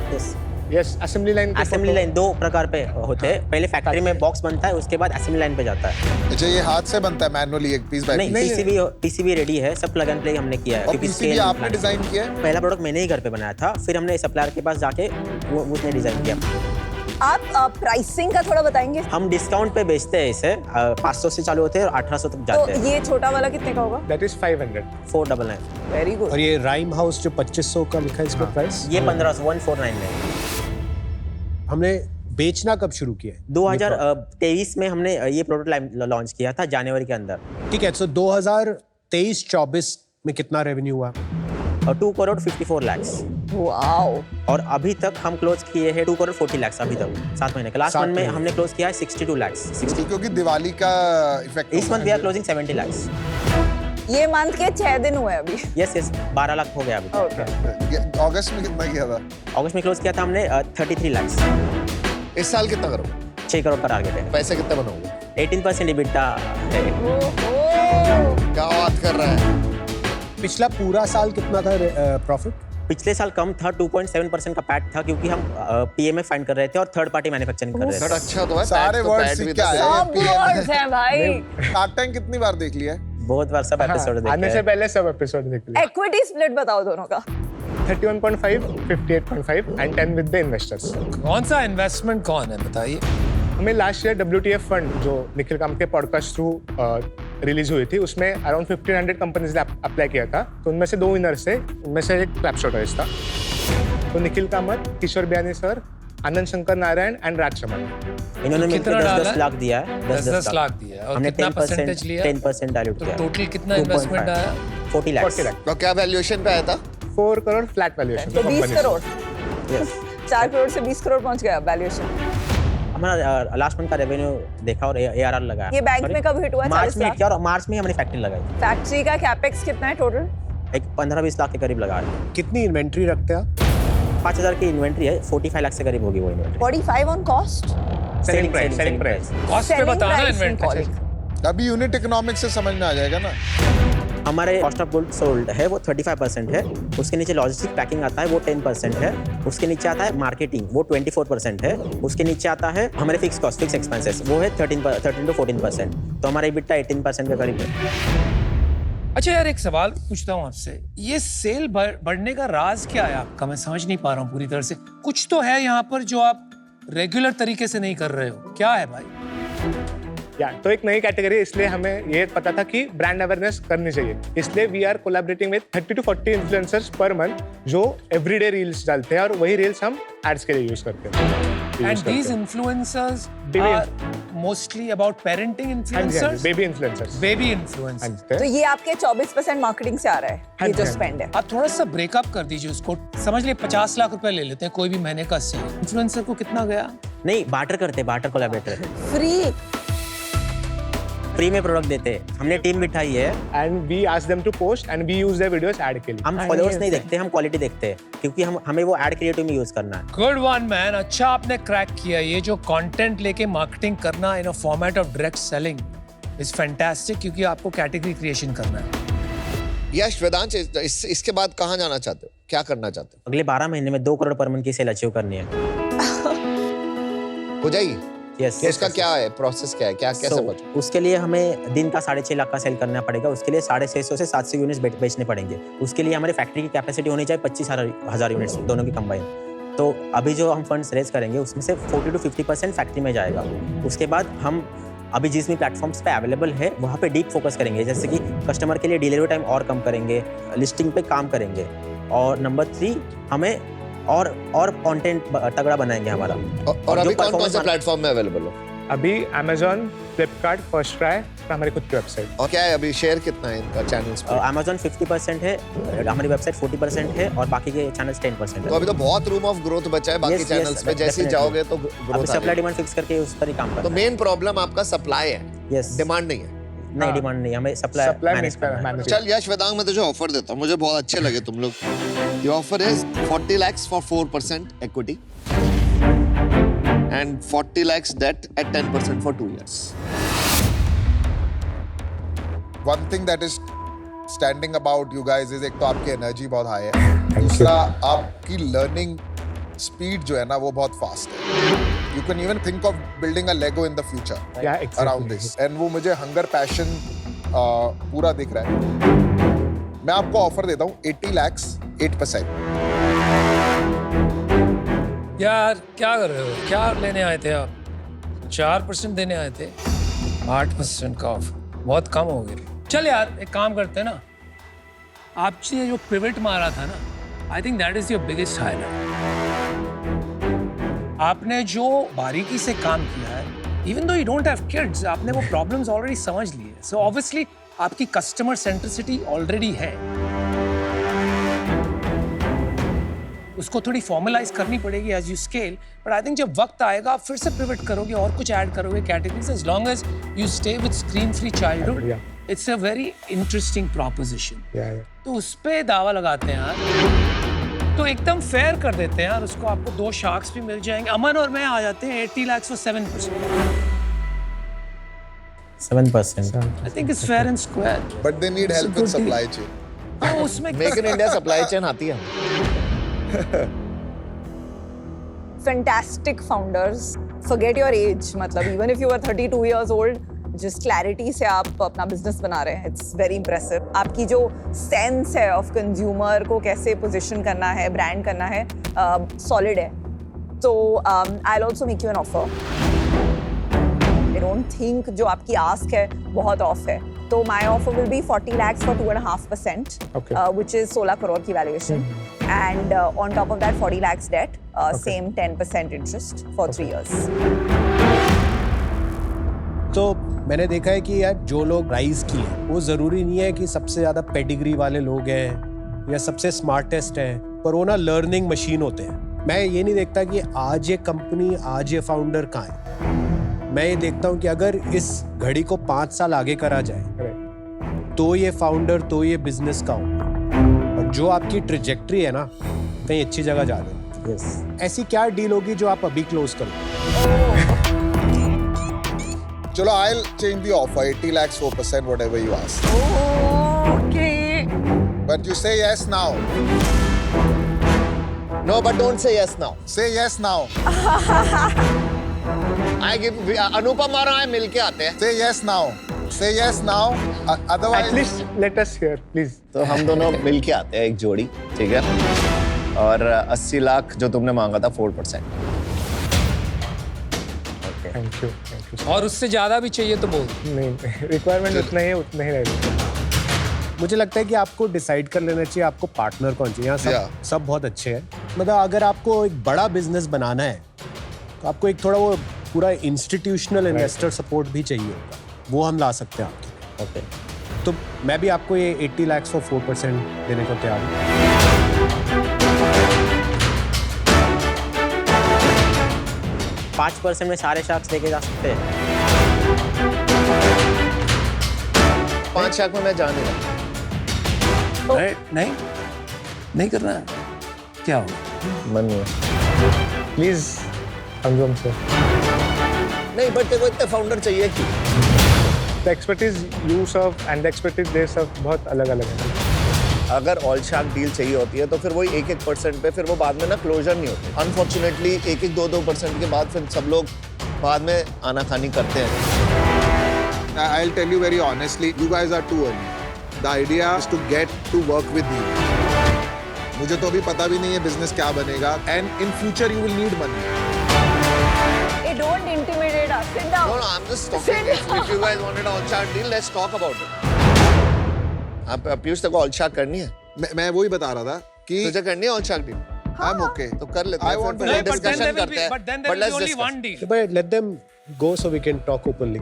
yes, assembly line के असेंबली लाइन 2 प्रकार पे होते हैं। पहले फैक्ट्री में बॉक्स बनता है, उसके बाद असेंबली लाइन पे जाता है। अच्छा, ये हाथ से बनता है मैनुअली एक पीस बाय नहीं, पीस? पीसीबी रेडी है, सब प्लग एंड प्ले हमने किया है। और क्योंकि पीसीबी scale आपने plan- डिजाइन किया है? पहला प्रोडक्ट मैंने ही घर पे बनाया था, फिर हमने सप्लायर के पास जाके वो उसने डिजाइन किया। आप प्राइसिंग का थोड़ा बताएंगे? हम डिस्काउंट पे बेचते हैं इसे, 500 से चालू होते हैं और 1800 तक जाते तो हैं। ये छोटा वाला कितने का होगा? That is 500. 499। Very good. और ये राइम हाउस जो 2500 का लिखा है, इसका प्राइस? ये 1499 हमने बेचना कब शुरू किया है? 2023 में हमने ये प्रोडक्ट लॉन्च किया था जनवरी के अंदर। ठीक है, तो 2023-24 में कितना रेवेन्यू हुआ? और 2 करोड़ 54 लाख। वाओ। और अभी तक हम क्लोज किए हैं 2 करोड़ 40 लाख अभी तक 7 महीने का। लास्ट 7 मंथ में महीने। हमने क्लोज किया है 62 लाख। क्योंकि दिवाली का इफेक्ट इस month we are closing 70 lakh. ये मंथ के 6 दिन हुए अभी। यस 12 लाख हो गया अभी तक। ओके। अगस्त में कितना किया था? अगस्त में क्लोज किया था हमने 33 लाख। इस साल कितना करोगे? 6 करोड़ का टारगेट है। पैसे कितने बनाओगे? 18% EBITDA है। क्या बात कर रहा है? पिछला पूरा साल कितना था प्रॉफिट? पिछले साल कम था, 2.7% का पैट था, क्योंकि हम PMF फाइंड कर रहे थे और थर्ड पार्टी मैन्युफैक्चरिंग कर रहे सर थे। अच्छा तो है, सारे पैट तो वर्ड्स पैट भी सीख के था। आए। सब वर्ड्स हैं भाई। शार्क टैंक कितनी बार देख लिया है? बहुत बार सब एपिसोड देखे आने से हैं। पहले सब एपिसोड देख लिए। इक्विटी स्प्लिट बताओ दोनों का। 31.5, 58.5 and 10 with the investors. कौन सा इन्वेस्टमेंट कौन है बताइए? हमें लास्ट ईयर WTF फंड जो निखिल कामत के पॉडकास्ट थ्रू रिलीज हुई थी, उसमें अराउंड 1500 कंपनीज ने अप्लाई किया था। तो उनमें से 2 विनर्स थे, उनमें से एक क्लैपशो टॉयज था। तो निखिल कामत, किशोर बियानी सर, आनंद शंकर नारायण एंड राज चमन। इन्होंने मिलकर कितना डाला 10 है? लाख दिया है। 10 लाख दिया है। और हमने कितना 10% परसेंटेज लिया? 10% डाइल्यूट तो किया। टोटल कितना 2.5 इन्वेस्टमेंट आया? 40 लाख। 40 लाख। तो क्या वैल्यूएशन पे आया था? 4 करोड़ फ्लैट वैल्यूएशन। तो 20 करोड़। यस। 4 करोड़ से 20 करोड़ पहुंच गया वैल्यूएशन। हमारा लास्ट मंथ का रेवेन्यू देखा और ARR लगाया। ये बैंक में कब हिट हुआ है? मार्च 40 में लाख? हिट किया और मार्च में ही हमने फैक्ट्री लगाई। फैक्ट्री का कैपेक्स कितना है टोटल? एक 15-20 लाख के करीब लगा है। कितनी इन्वेंट्री रखते हैं आप? 5000 की इन्वेंट्री है, 45 लाख से करीब होगी वो inventory. 45 on cost. Selling price. Cost पे बताना इन्वेंटरी। अभी यूनिट इकोनॉमिक्स से समझ में आ जाएगा ना। हमारे कॉस्ट ऑफ गुड्स सोल्ड है वो 35% है। उसके नीचे लॉजिस्टिक पैकिंग आता है वो 10% है। उसके नीचे आता है मार्केटिंग वो 24% है। उसके नीचे आता है हमारे फिक्स कॉस्ट, फिक्स एक्सपेंसेस, वो है 13 to 14%। तो हमारा EBITDA 18% के करीब है। अच्छा यार, एक सवाल पूछता हूँ आपसे, ये सेल बढ़ने का राज क्या है आपका? मैं समझ नहीं पा रहा हूँ पूरी तरह से। कुछ तो है यहाँ पर जो आप रेगुलर तरीके से नहीं कर रहे हो, क्या है भाई? या तो एक नई कैटेगरी है, इसलिए हमें ये पता था कि ब्रांड अवेयरनेस करनी चाहिए, इसलिए we are collaborating with 30 to 40 influencers पर मंथ जो एवरीडे रील्स डालते हैं और वही रील्स हम एड्स के लिए यूज करते हैं। And these influencers Baby- are mostly about parenting influencers, baby influencers. baby influencers. तो ये आपके 24% मार्केटिंग से आ रहा है, ये जो स्पेंड है। आप थोड़ा सा ब्रेकअप कर दीजिए उसको, समझ लिए 50 लाख रुपए ले लेते हैं कोई भी महीने का सेल, इन्फ्लुएंसर को कितना गया? नहीं, बार्टर करते, बार्टर कोलैबोरेटर, फ्री फ्री में प्रोडक्ट देते हैं। हमने टीम बिठाई है, and we ask them to post and we use their videos ad के लिए। हम फॉलोअर्स नहीं देखते, हम क्वालिटी देखते हैं, क्योंकि हमें वो एड क्रिएटिव में यूज करना है। गुड वन मैन, अच्छा आपने क्रैक किया। ये जो कंटेंट लेके मार्केटिंग करना in a format of direct selling is fantastic, क्योंकि आपको कैटेगरी क्रिएशन करना है। यश वेदांश, इसके बाद कहाँ जाना चाहते हो, क्या करना चाहते अगले 12 महीने में 2 करोड़ पर मंथ की सेल अचीव करनी है। हो जाएगी? यस। इसका क्या है प्रोसेस, क्या है, क्या कैसे बचे? उसके लिए हमें दिन का 6.5 लाख का सेल करना पड़ेगा। उसके लिए 650 से 700 यूनिट्स बेचने पड़ेंगे। उसके लिए हमारी फैक्ट्री की कैपेसिटी होनी चाहिए 25,000 यूनिट्स, दोनों की कंबाइन। तो अभी जो हम फंड्स रेज करेंगे उसमें से 40 to 50% फैक्ट्री में जाएगा। उसके बाद हम अभी जिस भी प्लेटफॉर्म्स पे अवेलेबल है वहाँ पे डीप फोकस करेंगे, जैसे कि कस्टमर के लिए डिलीवरी टाइम और कम करेंगे, लिस्टिंग पे काम करेंगे, और नंबर 3 हमें और कंटेंट तगड़ा बनाएंगे हमारा। और अभी कौन-कौन से प्लेटफॉर्म में अवेलेबल हो? अभी Amazon, Flipkart, फर्स्ट क्राई, हमारी खुद की वेबसाइट। और क्या है अभी शेयर कितना है इनका चैनल्स पे? Amazon 50% है, हमारी वेबसाइट 40% है, और बाकी के चैनल्स 10% है। तो अभी तो बहुत रूम ऑफ ग्रोथ बचा है बाकी चैनल्स पे, जैसे ही जाओगे तो ग्रोथ सप्लाई डिमांड फिक्स करके उस पर ही काम तो करना मेन प्रॉब्लम आपका सप्लाई है, यस, डिमांड नहीं है। नहीं डिमांड नहीं, हमें सप्लाई मैनेज करना है। चल यश वेदांग, मैं तुझे ऑफर देता हूँ, मुझे बहुत अच्छे लगे तुम लोग। The offer is 40 lakhs for 4% equity and 40 lakhs debt at 10% for 2 years. One thing that is standing about you guys is एक तो आपकी एनर्जी बहुत हाई है, दूसरा आपकी लर्निंग स्पीड जो है ना वो बहुत फास्ट है। You can even think of building a Lego in the future around this. And वो मुझे हंगर पैशन पूरा दिख रहा है। मैं आपको ऑफर देता हूँ 80 lakhs 8%। यार क्या कर रहे हो, क्या लेने आए थे आप? 4% देने आए थे, 8% का ऑफ, बहुत कम हो गए। चल यार एक काम करते हैं ना, आपने जो पिवट मारा था ना, I think that is your biggest highlight. आपने जो बारीकी से काम किया है, even though you don't have kids, आपने वो प्रॉब्लम्स ऑलरेडी समझ लिए, सो ऑब्वियसली आपकी कस्टमर सेंट्रिसिटी ऑलरेडी है। उसको थोड़ी फॉर्मलाइज करनी पड़ेगी as you scale, but I think जब वक्त आएगा आप फिर से पिवट करोगे और कुछ ऐड करोगे categories, as long as you stay with screen free childhood, it's a very interesting proposition. तो उस पे दावा लगाते हैं यार, तो एकदम फेयर कर देते हैं यार उसको, आपको 2 शार्क्स भी मिल जाएंगे। अमन और मैं आ जाते हैं 80 lakhs for 7%। 7%। I think it's fair and square. But they need help with supply chain. तो उसमें make in India supply chain आती है। Fantastic founders. Forget your age. मतलब even if you are 32 years old, जिस clarity से आप अपना business बना रहे हैं, इट्स वेरी इम्प्रेसिव। आपकी जो सेंस है ऑफ कंज्यूमर को कैसे पोजीशन करना है, ब्रांड करना है, सॉलिड है। तो I will also make you an offer. I don't think जो आपकी आस्क है बहुत ऑफ है, तो my offer will be 40 lakhs for 2.5%, which is 16 crore की valuation, and on top of that 40 lakhs debt, same 10% interest for 3 years. तो मैंने देखा है कि यार जो लोग राइज किए वो जरूरी नहीं है कि सबसे ज्यादा पेडिग्री वाले लोग हैं या सबसे स्मार्टेस्ट हैं, पर वो ना लर्निंग मशीन होते हैं। मैं ये नहीं देखता कि आज ये कंपनी, आज ये फाउंडर कहाँ है। मैं ये देखता हूँ कि अगर इस घड़ी को 5 साल आगे करा जाए तो ये फाउंडर, तो ये बिजनेस का हो, और जो आपकी ट्रेजेक्ट्री है ना कहीं अच्छी जगह जा रहे हो। ऐसी क्या डील होगी जो आप अभी क्लोज करो? चलो, I'll change the offer 80 lakhs 4%, whatever you ask. Okay. But you say yes now. No, but don't say yes now. Say yes now. I give अनुपम और I मिलके आते हैं। Say yes now. Say yes now. Otherwise. At least let us hear, please. तो हम दोनों मिलके आते हैं, एक जोड़ी, ठीक है? और 80 लाख जो तुमने मांगा था 4%। थैंक यू और उससे ज्यादा भी चाहिए तो बोल। नहीं, रिक्वायरमेंट उतना ही रहेगा। मुझे लगता है कि आपको डिसाइड कर लेना चाहिए आपको पार्टनर कौन चाहिए। यहाँ सब बहुत अच्छे हैं, मतलब अगर आपको एक बड़ा बिजनेस बनाना है तो आपको एक थोड़ा वो पूरा इंस्टीट्यूशनल इन्वेस्टर सपोर्ट भी चाहिए होगा, वो हम ला सकते हैं आपके। ओके, तो मैं भी आपको ये 80 लाख फॉर 4% देने को तैयार हूँ। 5% में सारे शार्क्स लेके जा सकते हैं। 5 लाख में मैं जा नहीं रहा। नहीं करना है। क्या हो मन नहीं है। प्लीज अनुपम सर, नहीं, बट तेरे को इतने फाउंडर चाहिए कि the expertise you serve and the expertise they serve बहुत अलग अलग है। अगर ऑल शार्क डील चाहिए होती है तो फिर वही 1% पे फिर वो बाद में ना क्लोजर नहीं होते। अनफॉर्चुनेटली 1-2% के बाद फिर सब लोग बाद में आनाकानी करते हैं। I'll tell you very honestly, you guys are too early. The idea is to get to work with you. मुझे तो अभी पता भी नहीं है बिजनेस क्या बनेगा, and in future you will need money. Hey, don't intimidate us. Sit down. No, I'm just talking. If you guys wanted an all shark deal, let's talk about it. आप पीयूष तक all shark करनी है? मैं वही बता रहा था कि तुझे करनी है all shark deal? I'm okay. तो कर लेते हैं। I want to फिर let discussion करते हैं। but then there But will let's be only discuss. one deal. But let them go so we can talk openly.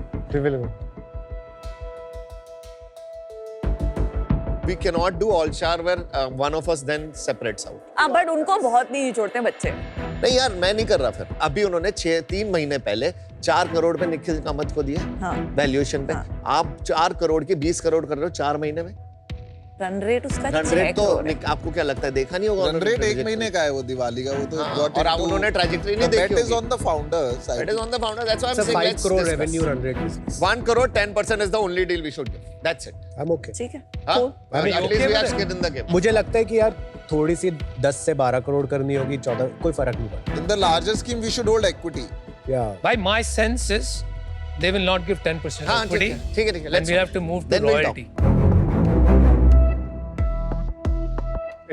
We cannot do all shark where one of us then separates out. But उनको बहुत नहीं छोड़ते बच्चे। नहीं यार, मैं नहीं कर रहा फिर। अभी उन्होंने 3 महीने पहले 4 करोड़ पे निखिल कामत को दिया हाँ। वैल्यूएशन पे। आप 4 करोड़ की 20 करोड़ कर रहे हो 4 महीने में। रन रेट उसका रन 6 रेट तो करोड़ है। आपको क्या लगता है, देखा नहीं होगा? रन रेट 1 महीने का है वो दिवाली का, वो तो got और आप into- उन्होंने ट्रैजेक्टरी नहीं देखी That is होगी। on the founders side. That is on the founder. That's why I'm It's a saying 5 let's crore discuss. revenue run rate business. 1 crore 10% is the only deal we should give. That's it. I'm okay. ठीक है। हाँ? Cool. At least we are skin in the game. मुझे लगता है कि यार थोड़ी सी 10 से 12 करोड़ करनी होगी, 14, कोई फर्क नहीं पड़ता। In the larger scheme, we should hold equity. Yeah. By my sense is they will not give 10% हाँ, ठीक equity. है, ठीक है, ठीक है. And Let's we have to move to Then we'll talk. royalty.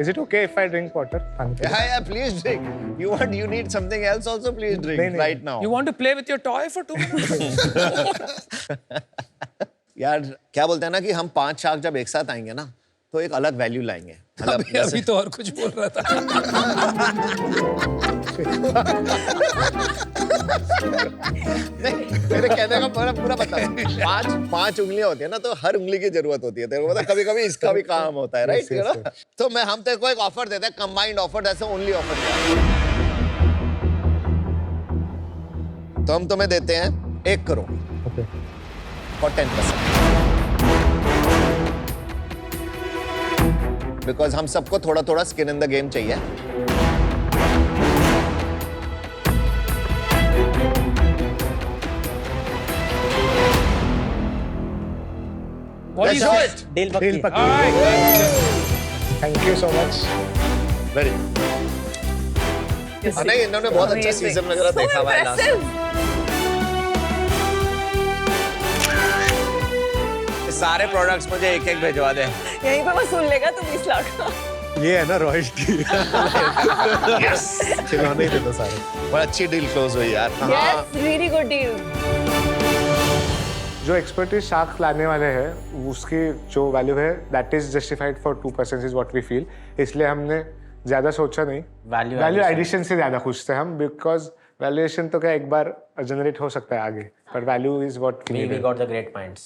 Is it okay if I drink water? Yeah, please drink. You need something else also, please drink नहीं, नहीं. right now. You want to play with your toy for 2 minutes? यार क्या बोलते हैं ना कि हम 5 shark जब एक साथ आएंगे ना तो एक अलग वैल्यू लाएंगे। मतलब अभी तो और कुछ बोल रहा था। नहीं, मेरे कहने का पूरा पता है। 5 उंगलियां होती है ना, तो हर उंगली की जरूरत होती है। तेरे को पता, कभी-कभी इसका भी काम होता है, राइट? यू नो, तो हम तेरे को एक ऑफर देते हैं, combined offer, that's the only offer. तो हम तुम्हें देते हैं 1 करोड़ और 10%। बिकॉज हम सबको थोड़ा थोड़ा स्किन इन द गेम चाहिए। What do you say? Deal Deal पक्की। All right. Thank you so much. Very नहीं, इन्होंने बहुत अच्छा Amazing. सीजन वगैरह So देखा हुआ है last। impressive. सारे प्रोडक्ट्स मुझे एक भिजवा दे। यहीं पे वसूल लेगा तू 20 लाख। ये है ना रॉयल्टी। खिलौने ही देता सारे। बहुत अच्छी डील क्लोज हुई यार। Yes, really good deal. जो एक्सपर्टीज शार्क लाने वाले हैं उसकी जो वैल्यू है that is justified for 2% is what we feel. इसलिए हमने ज्यादा सोचा नहीं। वैल्यू एडिशन से ज्यादा खुश थे हम, बिकॉज वैल्यूएशन तो क्या एक बार जनरेट हो सकता है आगे, पर value is what We got the great points.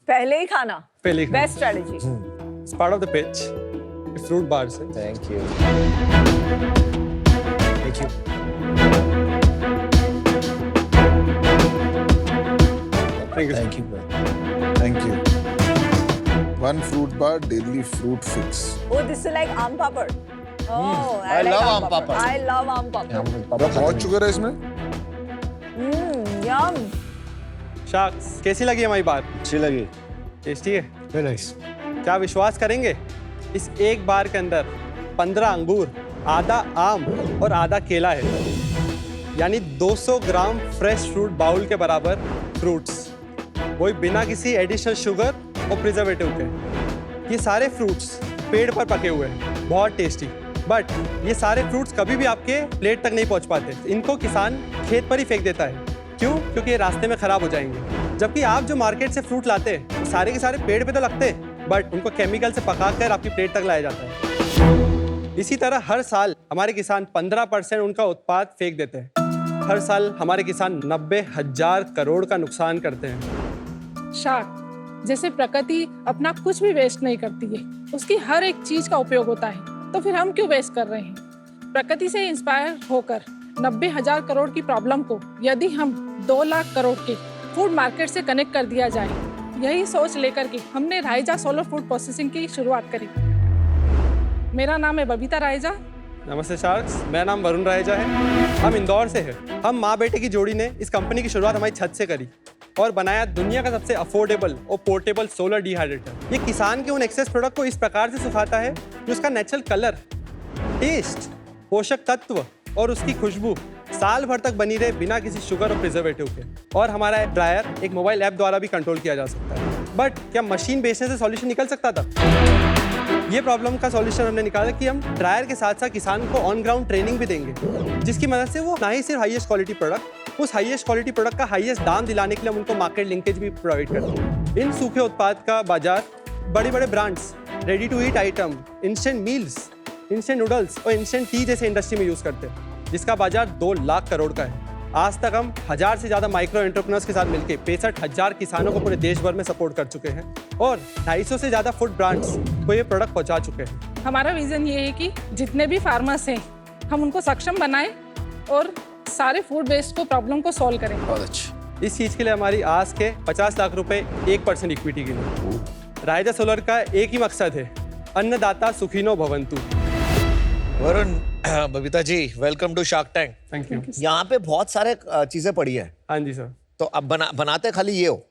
पहले ही खाना। पहले ही खाना। Best strategy. It's part of the pitch. Fruit bars. Thank you. Thank you. Thank you. Thank you. Thank you. 1 fruit bar, daily fruit fix. Oh, this is like aam papad. Oh, I like love aam papad. I love aam papad. बहुत sugar है इसमें। Yum. Sacks, कैसी लगी हमारी बात? अच्छी लगी। Tasty है? Very nice. क्या विश्वास करेंगे, इस एक बार के अंदर 15 अंगूर, आधा आम और आधा केला है, यानी 200 ग्राम फ्रेश फ्रूट बाउल के बराबर फ्रूट्स, वही बिना किसी एडिशनल शुगर और प्रिजर्वेटिव के। ये सारे फ्रूट्स पेड़ पर पके हुए हैं, बहुत टेस्टी। बट ये सारे फ्रूट्स कभी भी आपके प्लेट तक नहीं पहुंच पाते, इनको किसान खेत पर ही फेंक देता है। क्यों? क्योंकि ये रास्ते में खराब हो जाएंगे। जबकि आप जो मार्केट से फ्रूट लाते हैं, सारे के सारे पेड़ पे तो लगते हैं, बट उनको केमिकल से पकाकर आपकी प्लेट तक लाया जाता है। इसी तरह हर साल हमारे किसान 15% उनका उत्पाद फेंक देते हैं। हर साल हमारे किसान 90,000 करोड़ का नुकसान करते हैं। शाक, जैसे प्रकृति अपना कुछ भी वेस्ट नहीं करती है, उसकी हर एक चीज का उपयोग होता है, तो फिर हम क्यों वेस्ट कर रहे हैं? प्रकृति से इंस्पायर होकर 90,000 करोड़ की प्रॉब्लम को यदि हम 2 लाख करोड़ के फूड मार्केट से कनेक्ट कर दिया जाए, यही सोच लेकर के हमने रायजा सोलर फूड प्रोसेसिंग की शुरुआत करी। मेरा नाम है बबीता रायजा। नमस्ते शार्क्स, मेरा नाम वरुण रायजा है। हम इंदौर से हैं। हम माँ बेटे की जोड़ी ने इस कंपनी की शुरुआत हमारी छत से करी और बनाया दुनिया का सबसे अफोर्डेबल और पोर्टेबल सोलर डिहाइड्रेटर। ये किसान के उन एक्सेस प्रोडक्ट को इस प्रकार से सुखाता है कि उसका नेचुरल कलर, टेस्ट, पोषक तत्व और उसकी खुशबू साल भर तक बनी रहे बिना किसी शुगर और प्रिजर्वेटिव के। और हमारा ड्रायर एक मोबाइल ऐप द्वारा भी कंट्रोल किया जा सकता है। बट क्या मशीन बेचने से सॉल्यूशन निकल सकता था? ये प्रॉब्लम का सॉल्यूशन हमने निकाला कि हम ड्रायर के साथ साथ किसान को ऑन ग्राउंड ट्रेनिंग भी देंगे, जिसकी मदद से वो ना ही सिर्फ हाईएस्ट क्वालिटी प्रोडक्ट, उस हाईएस्ट क्वालिटी प्रोडक्ट का हाईएस्ट दाम दिलाने के लिए हम उनको मार्केट लिंकेज भी प्रोवाइड करते हैं। इन सूखे उत्पाद का बाजार बड़े बड़े brands, ready to eat item, instant meals, instant noodles और इंस्टेंट टी जैसे इंडस्ट्री में यूज करते हैं, जिसका बाजार 2 लाख करोड़ का है। आज तक हम 1000 से ज़्यादा माइक्रो एंटरप्रेन्योर्स के साथ मिलकर 65,000 किसानों को पूरे देश भर में सपोर्ट कर चुके हैं और 250 से ज़्यादा फूड ब्रांड्स को ये प्रोडक्ट पहुंचा चुके हैं। हमारा विजन ये है कि जितने भी फार्मर्स हैं, हम उनको सक्षम बनाएं और सारे फूड वेस्ट को प्रॉब्लम को सॉल्व करें। बहुत अच्छा। इस चीज़ के लिए हमारी आज के 50 लाख रुपए 1% इक्विटी के लिए। रायजा सोलर का एक ही मकसद है, अन्नदाता सुखीनो भवंतु। Varun, Babita ji, welcome to Shark Tank. Thank you. यहाँ पे बहुत सारे चीजें पड़ी है, हाँ जी सर। तो अब बनाते खाली ये हो?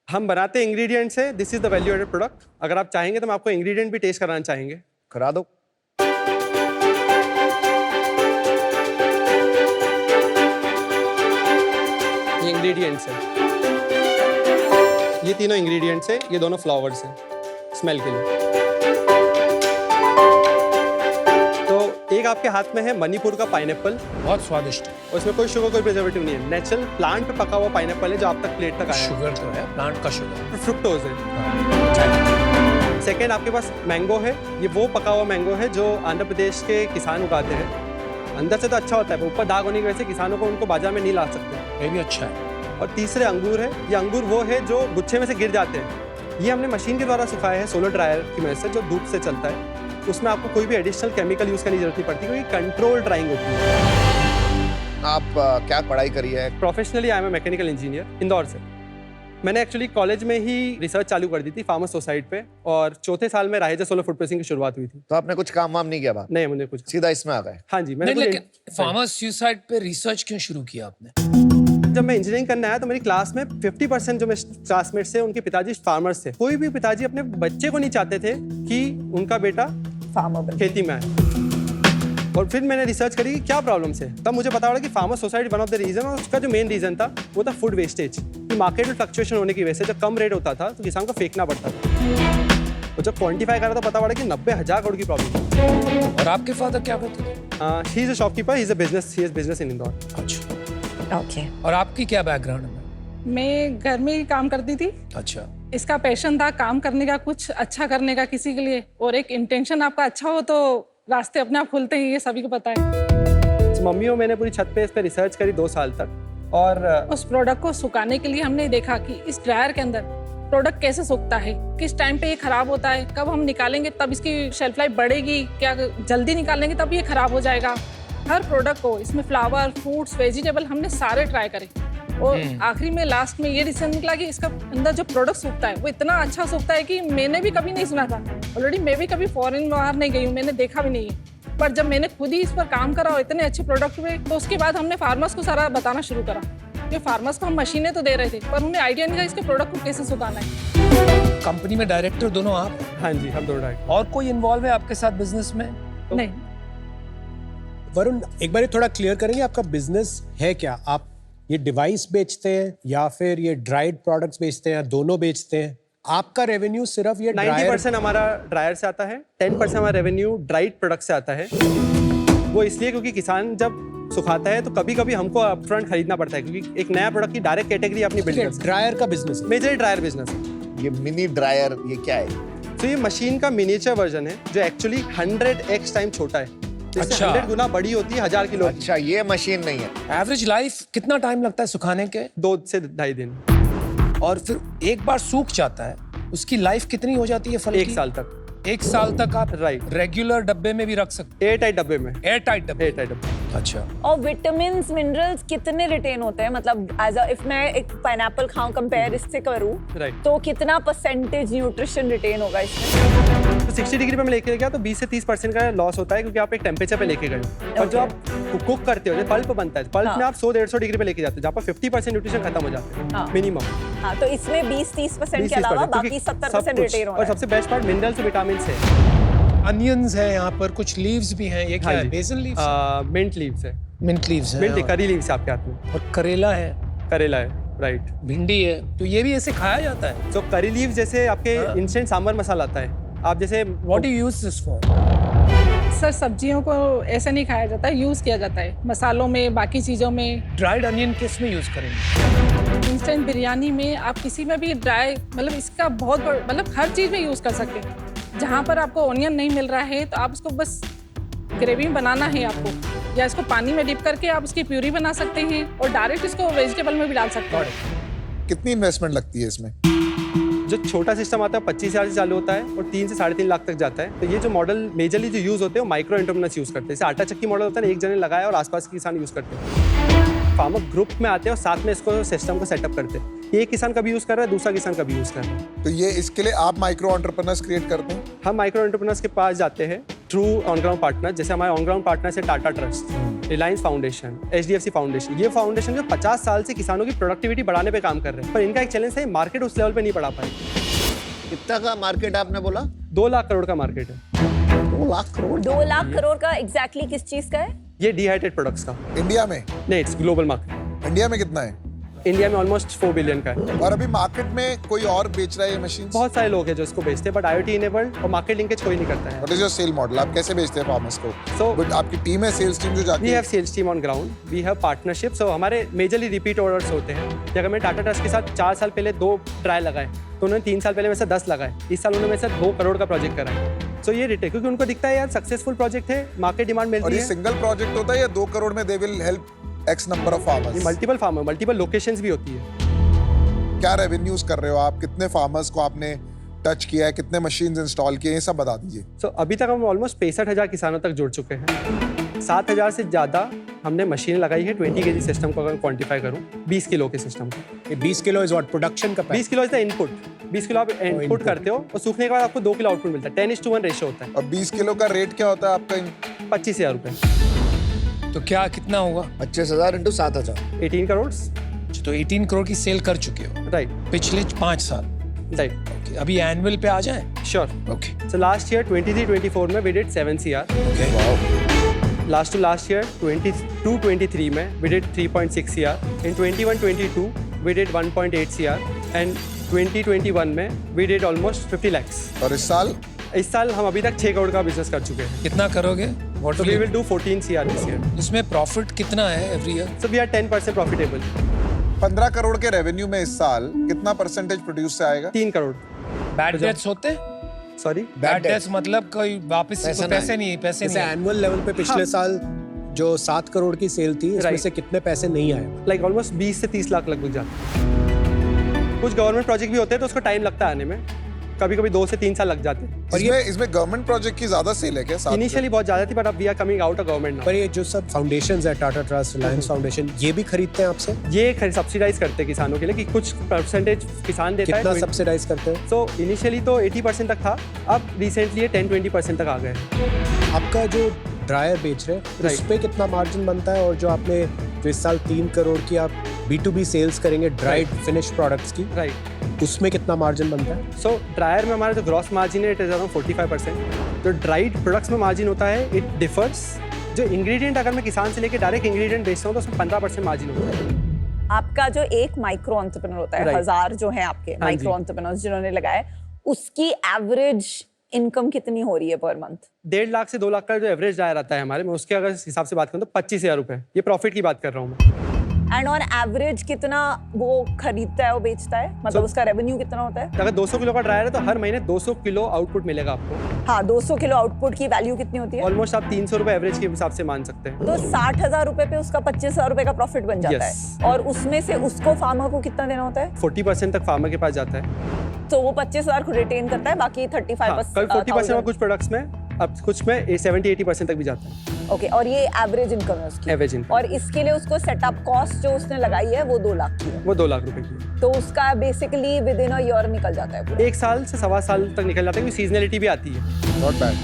हम बनाते इंग्रेडिएंट्स है, this is the value added product. अगर आप चाहेंगे तो हम आपको इंग्रेडिएंट भी टेस्ट कराना चाहेंगे। करा दो। ये इंग्रेडिएंट्स है, ये तीनों इंग्रेडिएंट्स है, ये दोनों फ्लावर्स हैं स्मेल के लिए। एक आपके हाथ में है मणिपुर का पाइनएप्पल, बहुत स्वादिष्ट है। और इसमें कोई शुगर, कोई प्रिजर्वेटिव नहीं है, नेचुरल प्लांट पे पका हुआ पाइनएप्पल है जो आप तक प्लेट तक आया है। शुगर तो है, प्लांट का शुगर, फ्रुक्टोज है। सेकेंड आपके पास मैंगो है, ये वो पका हुआ मैंगो है जो आंध्र प्रदेश के किसान उगाते हैं। अंदर से तो अच्छा होता है, ऊपर दाग होने की वजह से किसानों को उनको बाजार में नहीं ला सकते। ये भी अच्छा है। और तीसरे अंगूर है, ये अंगूर वो है जो गुच्छे में से गिर जाते हैं। ये हमने मशीन के द्वारा सुखाया है सोलर ड्रायर की मदद से, जो धूप से चलता है। उसमें आपको कोई भी एडिशनल केमिकल यूज करने की जरूरत नहीं पड़ती, क्योंकि कंट्रोल ड्राइंग होती है। आप क्या पढ़ाई करी है? Professionally I am a mechanical engineer, Indore से। मैंने एक्चुअली कॉलेज में ही रिसर्च चालू कर दी थी फार्मर सोसाइटी पे, और चौथे साल में रायजा सोलर फूड प्रोसेसिंग की शुरुआत हुई थी। तो आपने कुछ काम वाम नहीं किया? बात नहीं, मुझे कुछ, सीधा इसमें आ गए? हाँ जी। मैंने लेकिन फार्मर सुसाइड पे रिसर्च क्यों शुरू किया आपने? जब मैं इंजीनियरिंग करने आया तो मेरी क्लास में 50% जो मेरे क्लासमेट्स थे उनके पिताजी फार्मर्स थे। कोई भी पिताजी अपने बच्चे को नहीं चाहते थे कि उनका बेटा खेती में आए। और फिर मैंने रिसर्च करी कि क्या प्रॉब्लम्स है, तब मुझे पता पड़ा कि farmer society one of the reason, और उसका जो मेन रीजन था वो था फूड वेस्टेज। मार्केट में फ्लक्चुएशन होने की वजह से जब कम रेट होता था तो किसान को फेंकना पड़ता था। और जब क्वान्टिफाई करा तो पता पड़ा कि 90,000 करोड़ की प्रॉब्लम। और आपके फादर क्या करते थे? He is a shopkeeper, he is a business in Indore. अच्छा, ओके। और आपकी क्या बैकग्राउंड है? मैं घर में ही काम करती थी। अच्छा। इसका पैशन था काम करने का, कुछ अच्छा करने का किसी के लिए, और एक इंटेंशन आपका अच्छा हो तो रास्ते अपने आप खुलते हैं, ये सभी को पता है। मम्मी और मैंने पूरी छत पे इस पे रिसर्च करी 2 साल तक, और उस प्रोडक्ट को सुखाने के लिए हमने देखा कि इस ड्रायर के अंदर प्रोडक्ट कैसे सूखता है, किस टाइम पे ये खराब होता है, कब हम निकालेंगे तब इसकी शेल्फ लाइफ बढ़ेगी, क्या जल्दी निकालेंगे तब ये खराब हो जाएगा। हर प्रोडक्ट को, इसमें फ्लावर, फ्रूट्स, वेजिटेबल हमने सारे ट्राई करे, और आखिरी में लास्ट में ये डिसीजन निकला कि इसका अंदर जो प्रोडक्ट सूखता है वो इतना अच्छा सूखता है कि मैंने भी कभी नहीं सुना था। ऑलरेडी मैं भी कभी फॉरेन बाहर नहीं गई हूँ, मैंने देखा भी नहीं है, पर जब मैंने खुद ही इस पर काम करा और इतने अच्छे प्रोडक्ट हुए, तो उसके बाद हमने फार्मर्स को सारा बताना शुरू करा ये फार्मर्स को हम मशीनें तो दे रहे थे पर उन्हें आइडिया नहीं था इसके प्रोडक्ट को कैसे सुधारना है। कंपनी में डायरेक्टर दोनों आप? हाँ जी, हम दोनों डायरेक्टर। और कोई इन्वॉल्व है आपके साथ बिजनेस में? नहीं। वरुण, एक बार थोड़ा क्लियर करेंगे आपका बिजनेस है क्या? आप ये डिवाइस बेचते हैं या फिर ये ड्राइड प्रोडक्ट्स बेचते हैं या दोनों बेचते हैं? आपका रेवेन्यू सिर्फ ये 90% हमारा ड्रायर से आता है, 10% हमारा रेवेन्यू ड्राइड प्रोडक्ट से आता है। वो इसलिए क्योंकि किसान जब सुखाता है तो कभी कभी हमको अपफ्रंट खरीदना पड़ता है, क्योंकि एक नया प्रोडक्ट की डायरेक्ट कैटेगरी अपनी बिल्ड करते हैं। ड्रायर का बिजनेस है? मेजर ड्रायर बिजनेस है। ये मिनी ड्रायर ये क्या है? तो ये मशीन का मिनिएचर वर्जन है जो एक्चुअली 100x टाइम छोटा है। जैसे अच्छा। 100 गुना बड़ी होती है 1000 किलो। अच्छा, ये मशीन नहीं है। एवरेज लाइफ कितना टाइम लगता है सुखाने के? 2 से 2.5 दिन। और फिर एक बार सूख जाता है, उसकी लाइफ कितनी हो जाती है फल की? 1 साल तक। 1 साल तक आप राइट। रेगुलर डब्बे में भी रख सकते? एयर टाइट डब्बे में। एयर टाइट डब्बे? एयर टाइट डब्बे। अच्छा। और विटामिन मिनरल्स कितने रिटेन होते हैं? मतलब एज अ इफ मैं एक पाइनएप्पल खाऊं कंपेयर इससे करूं राइट। तो कितना परसेंटेज न्यूट्रिशन रिटेन होगा इसमें? तो 60 डिग्री पे मैं लेके गया तो 20 से 30% का लॉस होता है, क्योंकि आप एक टेम्परेचर पे लेके गए। और जो आप कुक करते हो, जो पल्प बनता है, पल्प में आप 100-150 डिग्री पे लेके जाते हो, जहाँ पर 50% न्यूट्रिशन खत्म हो जाते हैं मिनिमम। हाँ, तो इसमें 20-30% के अलावा बाकी 70% रिटेन हो रहा और है। सबसे बेस्ट पार्ट मिनरल्स और विटामिन है। अनियंस है यहाँ पर, कुछ लीव्स भी हैं। ये क्या है? BECIL leaves? मिंट लीव्स है। मिंट लीव्स है। मिंट करी लीव्स आपके हाथ में। और करेला है? करेला है, राइट। भिंडी है। तो ये भी ऐसे खाया जाता है? तो करी लीव्स जैसे आपके इंस्टेंट सांभर मसाला आता है, आप जैसे what do you use this for? Sir सब्जियों को ऐसे नहीं खाया जाता है, यूज़ किया जाता है मसालों में, बाकी चीज़ों में। ड्राइड अनियन किस में यूज करेंगे? इंस्टेंट बिरयानी में, आप किसी में भी ड्राई, मतलब इसका बहुत मतलब हर चीज़ में यूज़ कर सकते हैं। जहाँ पर आपको ऑनियन नहीं मिल रहा है तो आप उसको बस ग्रेवी बनाना है आपको, या इसको पानी में डिप करके आप उसकी प्यूरी बना सकते हैं और डायरेक्ट इसको वेजिटेबल में भी डाल सकते हैं। कितनी इन्वेस्टमेंट लगती है इसमें? जो छोटा सिस्टम आता है 25,000 से चालू होता है और 3 से 3.5 लाख तक जाता है। तो ये जो मॉडल मेजरली जो यूज़ होते हैं वो माइक्रो एंटरप्रेन्योर्स यूज़ करते हैं। जैसे आटा चक्की मॉडल होता है ना, एक जने लगाया और आसपास के किसान यूज़ करते हैं। फार्मर ग्रुप में आते हैं और साथ में इसको सिस्टम को सेटअप करते हैं। एक किसान कभी यूज़ कर रहा है, दूसरा किसान कभी यूज़ कर रहा है। तो ये इसके लिए आप माइक्रो एंटरप्रेन्योर्स क्रिएट करते हैं? हम माइक्रो एंटरप्रेन्योर्स के पास जाते हैं थ्रू ऑन ग्राउंड पार्टनर। जैसे हमारे ऑन ग्राउंड पार्टनर है Tata trust, Reliance foundation, HDFC foundation. ये फाउंडेशन जो 50 साल से किसानों की प्रोडक्टिविटी बढ़ाने पे काम कर रहे हैं, पर इनका एक चैलेंज है मार्केट उस लेवल पे नहीं बढ़ा पाए। कितना का मार्केट आपने बोला? 2 लाख करोड़ का मार्केट है। 2 लाख करोड़? 2 लाख करोड़ का एग्जैक्टली किस चीज का है? ये डिहाइड्रेटेड प्रोडक्ट्स का। इंडिया में? नहीं, इट्स ग्लोबल मार्केट। इंडिया में कितना है? इंडिया में ऑलमोस्ट 4 बिलियन का है। और अभी मार्केट में कोई और बेच रहा है ये मशीन? बहुत सारे लोग हैं जो इसको बेचते हैं, बट IoT इनेबल्ड और मार्केट लिंकेज कोई नहीं करता है। What is your sale model? आप कैसे बेचते हैं फार्मर्स को? So, बट आपकी टीम है, सेल्स टीम जो जाती वी है? Have sales team on ground, we have partnership. So हमारे मेजरली रिपीट ऑर्डर्स होते हैं। कि अगर मैं टाटा ट्रस्ट के साथ 4 साल पहले 2 ट्रायल लगाए तो उन्होंने 3 साल पहले मेरे से 10 लगाए। इस साल उन्होंने मेरे से 2 करोड़ का प्रोजेक्ट करा है। सो ये रिटेल, क्योंकि उनको दिखता है यार सक्सेसफुल प्रोजेक्ट है, मार्केट डिमांड और मिलती ये है। सिंगल प्रोजेक्ट होता है या 2 करोड़ में they will help X number of farmers? Multiple farmer, multiple locations भी होती है। क्या रेवेन्यूज कर रहे हो आप? कितने फार्मर्स को आपने टच किया है? कितने मशीन्स इंस्टॉल किए हैं? ये सब बता दीजिए। सो अभी तक हम ऑलमोस्ट 65,000 किसानों तक जुड़ चुके हैं। 7,000 से ज़्यादा हमने मशीनें लगाई है 20 kg सिस्टम को अगर क्वान्टिफाई करूँ, 20 किलो के सिस्टम को। ये 20 किलो इज व्हाट प्रोडक्शन का? 20 kilo is the input. 20 kilo आप इनपुट करते हो और सूखने के बाद आपको 2 किलो आउटपुट मिलता है। 10:1 रेशियो होता है। और 20 किलो का रेट क्या होता है आपका? 25,000 रुपये। तो क्या कितना होगा? 25,000 इंटू 7,000? 18 करोड़। तो 18 करोड़ की सेल कर चुके हो राइट। पिछले 5 साल? राइट। Okay, अभी एनुअल पे आ जाए? Sure. Okay. So last year 23-24 में we did 7 CR। Okay. Last to last year 22-23 में we did 3.6 CR। In 21-22 we did 1.8 CR and 2021 में वी डिड ऑलमोस्ट 50 lakhs। और इस साल? इस साल हम अभी तक 6 करोड़ का बिजनेस कर चुके हैं। कितना करोगे? So we will do 14 CR this year। इसमें प्रॉफिट कितना है every year? So we are 10% profitable। 15 crore के रेवेन्यू में इस साल कितना परसेंटेज प्रोड्यूस से आएगा? 3 करोड़। बैड डेट्स होते? सॉरी, बैड डेट्स मतलब कोई वापस पैसे नहीं? जैसे एनुअल लेवल पे पिछले साल जो 7 करोड़ की सेल थी, इसमें से कितने पैसे नहीं आए? लाइक ऑलमोस्ट 20 से 30 लाख लगभग जाते हैं। कुछ गवर्नमेंट प्रोजेक्ट भी होते हैं तो उसको टाइम लगता है आने में, कभी कभी 2 से 3 साल लग जाते हैं। और इसमें गवर्नमेंट प्रोजेक्ट की ज्यादा सेल है क्या? इनिशियली बहुत ज्यादा थी, बट अब we are coming out of government. पर ये जो सब फाउंडेशंस है, टाटा ट्रस्ट, रिलायंस फाउंडेशन, ये भी खरीदते हैं आपसे? ये सब्सिडाइज करते हैं किसानों के लिए, कि कुछ परसेंटेज किसान देता है। कितना सब्सिडाइज करते हैं? सो इनिशियली तो 80% तक था, अब रिसेंटली ये 10-20% तक आ गए। आपका जो ड्रायर बेच रहे हैं उस पे कितना मार्जिन बनता है? और जो आपने जो इस साल 3 करोड़ की आप B2B सेल्स करेंगे ड्राइड फिनिश प्रोडक्ट्स की, राइट। उसमें कितना मार्जिन बनता है? सो ड्रायर में हमारा जो ग्रॉस मार्जिन है इट इज अराउंड 45%। जो ड्राइड प्रोडक्ट्स में मार्जिन होता है इट डिफर्स। जो इंग्रेडिएंट अगर मैं किसान से लेके डायरेक्ट इंग्रेडिएंट बेचता हूँ तो उसमें 15% मार्जिन होता है। आपका जो एक माइक्रो एंटरप्रेन्योर होता है, Right. 1000 जो है आपके हाँ माइक्रो जी। एंटरप्रेन्योर्स जिन्होंने लगाए, उसकी एवरेज इनकम कितनी हो रही है पर मंथ? 1.5 लाख से 2 लाख का जो एवरेज ड्रायर आता है हमारे में, उसके अगर हिसाब से बात करूँ तो 25,000 रुपये, ये प्रॉफिट की बात कर रहा हूँ मैं। एंड ऑन एवरेज कितना वो खरीदता है, वो बेचता है, मतलब उसका रेवेन्यू कितना होता है? अगर 200 किलो का ड्रायर है तो हर महीने 200 किलो आउटपुट मिलेगा आपको। हाँ, 200 किलो आउटपुट की वैल्यू कितनी होती है? ऑलमोस्ट आप 300 रुपये एवरेज के हिसाब से मान सकते हैं। तो 60,000 रुपए पे उसका 25,000 रुपए का प्रॉफिट बन जाता Yes. है, और उसमें से उसको फार्मर को कितना देना होता है? 40% तक फार्मर के पास जाता है। तो वो 25,000 को रिटेन करता है, बाकी 35% हाँ, कल 40% और कुछ प्रोडक्ट्स में, अब कुछ में 70-80% तक भी जाता है। ओके, और ये एवरेज इनकम है उसकी? Average income. और इसके लिए उसको सेटअप कॉस्ट जो उसने लगाई है वो 2 लाख की है, वो 2 लाख रुपए की है। तो उसका basically with in a year निकल जाता है पूरा। 1 साल से 1.25 साल तक निकल जाता है, क्योंकि सीजनलिटी भी आती है। Not bad.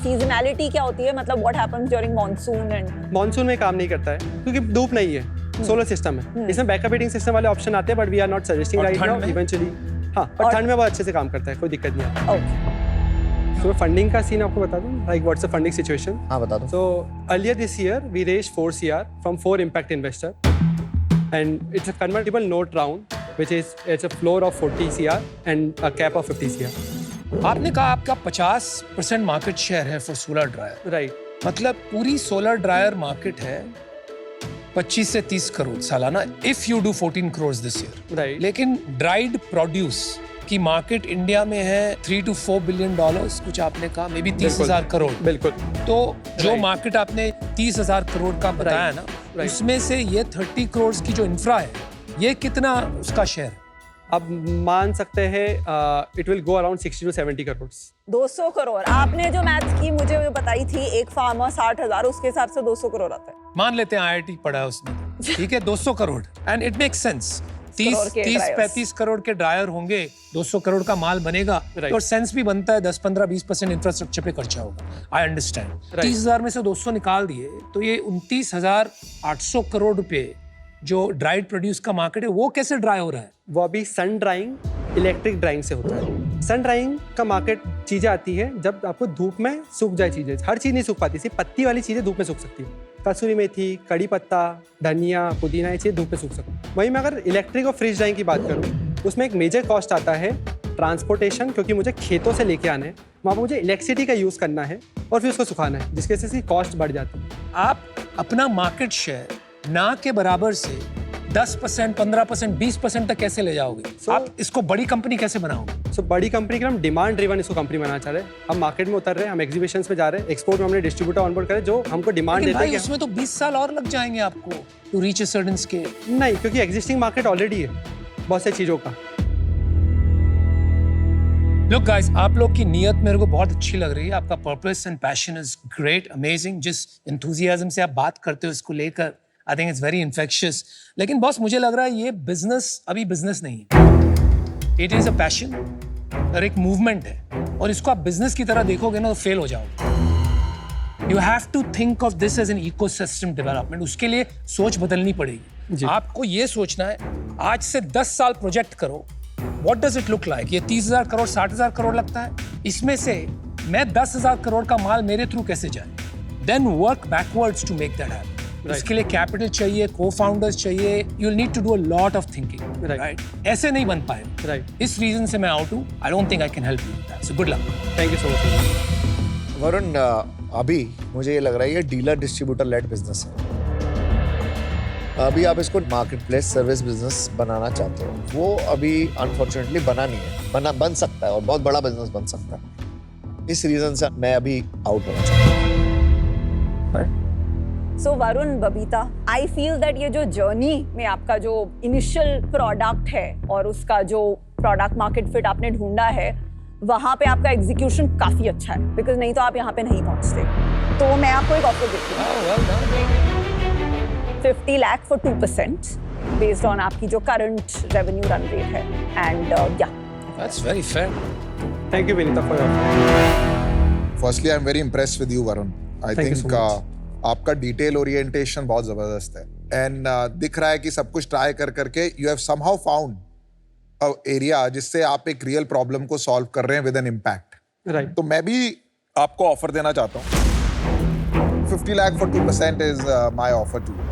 सीजनैलिटी क्या होती है, मतलब what happens during monsoon and? Monsoon में काम नहीं करता है क्योंकि धूप नहीं है, सोलर सिस्टम है। इसमें बैकअप हीटिंग सिस्टम वाले ऑप्शन आते हैं, but we are not suggesting right now eventually. हाँ, पर ठंड में बहुत अच्छे से काम करता है, कोई दिक्कत नहीं आती। ओके, तो फंडिंग का सीन आपको बता दूं, like what's the funding situation. हाँ बता दो। So earlier this year we raised 4 CR from 4 impact investor, and it's a convertible note round, which is it's a floor of 40 CR and a cap of 50 CR. आपने कहा आपका 50% market share है for solar dryer, Right. मतलब पूरी solar dryer market है 25 से 30 करोड़ सालाना, if you do 14 crore this year. Right. लेकिन ड्राइड प्रोड्यूस की मार्केट इंडिया में है 3 to 4 बिलियन डॉलर्स, कुछ आपने कहा मे बी 30,000 करोड़। बिल्कुल। तो जो Right. मार्केट आपने 30,000 करोड़ का बताया Right. ना, Right. उसमें से ये 30 करोड़ की जो इंफ्रा है, ये कितना उसका शेयर? अब मान सकते हैं it will go around 60 to 70 crore. 200 crore. आपने जो मैथ की मुझे बताई थी, एक फार्मर 60,000, उसके हिसाब से 200 करोड़ आता है। मान लेते हैं IIT पढ़ा है उसने, ठीक है, 200 crore, and it makes sense. 30-35 crore के ड्रायर होंगे, 200 करोड़ का माल बनेगा, Right. और सेंस भी बनता है 10-15-20% इंफ्रास्ट्रक्चर पे खर्चा होगा। I understand. Right. 30,000 में से 200 निकाल दिए तो ये 29,800 करोड़ रुपए जो ड्राइड प्रोड्यूस का मार्केट है, वो कैसे ड्राई हो रहा है? वो अभी सन ड्राइंग इलेक्ट्रिक ड्राइंग से होता है। सन ड्राइंग का मार्केट चीज़ें आती है जब आपको धूप में सूख जाए चीज़ें। हर चीज़ नहीं सूख पाती, सिर्फ पत्ती वाली चीज़ें धूप में सूख सकती है। कसूरी मेथी, कड़ी पत्ता, धनिया, पुदीना, ये चीज़ें धूप में सूख सकती है। वहीं मैं अगर इलेक्ट्रिक और फ्रिज ड्राइंग की बात करूँ, उसमें एक मेजर कॉस्ट आता है ट्रांसपोर्टेशन, क्योंकि मुझे खेतों से लेके आना है, वहाँ पर मुझे इलेक्ट्रिसिटी का यूज़ करना है और फिर उसको सुखाना है, जिसकी वजह से कॉस्ट बढ़ जाती है। आप अपना मार्केट शेयर ना के बराबर से 10%, 15%, 20% तक कैसे ले जाओगे? आप इसको बड़ी कंपनी कैसे बनाओगे? सो बड़ी कंपनी के हम डिमांड ड्रिवन इसको कंपनी बनाना चाह रहे हैं। हम मार्केट में उतर रहे हैं, हम एग्जीबिशंस में जा रहे हैं, एक्सपोर्ट में हमने डिस्ट्रीब्यूटर ऑनबोर्ड करे जो हमको डिमांड लेकिन देते भाई हैं। उसमें तो 20 साल और लग जाएंगे आपको to reach a certain scale. नहीं, क्योंकि एग्जिस्टिंग मार्केट ऑलरेडी है बहुत से चीज़ों का। Look guys, आप लोग की नीयत मेरे को बहुत अच्छी लग रही है। आपका purpose and passion is great, amazing. जिस एंथुसियाज्म से आप बात करते हो इसको लेकर, I think it's very infectious. लेकिन बॉस, मुझे लग रहा है ये बिजनेस अभी बिजनेस नहीं है, इट इज अ पैशन और एक मूवमेंट है, और इसको आप बिजनेस की तरह देखोगे ना तो फेल हो जाओगे। You have to think of this as an ecosystem development. उसके लिए सोच बदलनी पड़ेगी। आपको ये सोचना है, आज से 10 साल प्रोजेक्ट करो, What does it look like? ये 30,000 करोड़ 60,000 करोड़ लगता है, इसमें से मैं 10,000 करोड़ का माल मेरे थ्रू कैसे जाए? Then work backwards to make that happen. इसके लिए कैपिटल चाहिए, co-founders चाहिए, you'll need to do a lot of thinking. Right? ऐसे नहीं बन पाए। Right. इस रीजन से मैं आउट हूँ। I don't think I can help you with that. So good luck. Thank you so much. Varun, अभी मुझे ये लग रहा है ये डीलर डिस्ट्रीब्यूटर लेड बिजनेस है। अभी आप इसको मार्केट प्लेस सर्विस बिजनेस बनाना चाहते हो, वो अभी अनफॉर्चुनेटली बना नहीं है। बन सकता है और बहुत बड़ा बिजनेस बन सकता है। इस रीजन से मैं अभी आउट होना चाहता हूँ। So Varun, Babita, I feel that ये जो जर्नी में आपका जो इनिशियल प्रोडक्ट है और उसका जो प्रोडक्ट मार्केट फिट आपने ढूंढा है, वहाँ पे आपका एग्जीक्यूशन काफी अच्छा है, बिकॉज नहीं तो आप यहाँ पे नहीं पहुँचते। तो मैं आपको एक ऑफर देती हूँ, 50 लाख फॉर 2% बेस्ड ऑन आपकी जो करंट रेवेन्यू रन रेट है। एंड या That's very fair. Thank you Vinita for your. Firstly I am very impressed with you Varun. I Thank you think so much. आपका डिटेल ओरिएंटेशन बहुत जबरदस्त है एंड दिख रहा है कि सब कुछ ट्राई कर करके you have somehow found a area जिससे आप एक रियल प्रॉब्लम को सॉल्व कर रहे हैं विद एन इम्पैक्ट। राइट। तो मैं भी आपको ऑफर देना चाहता हूँ। 50 lakh for 2% is my offer to you.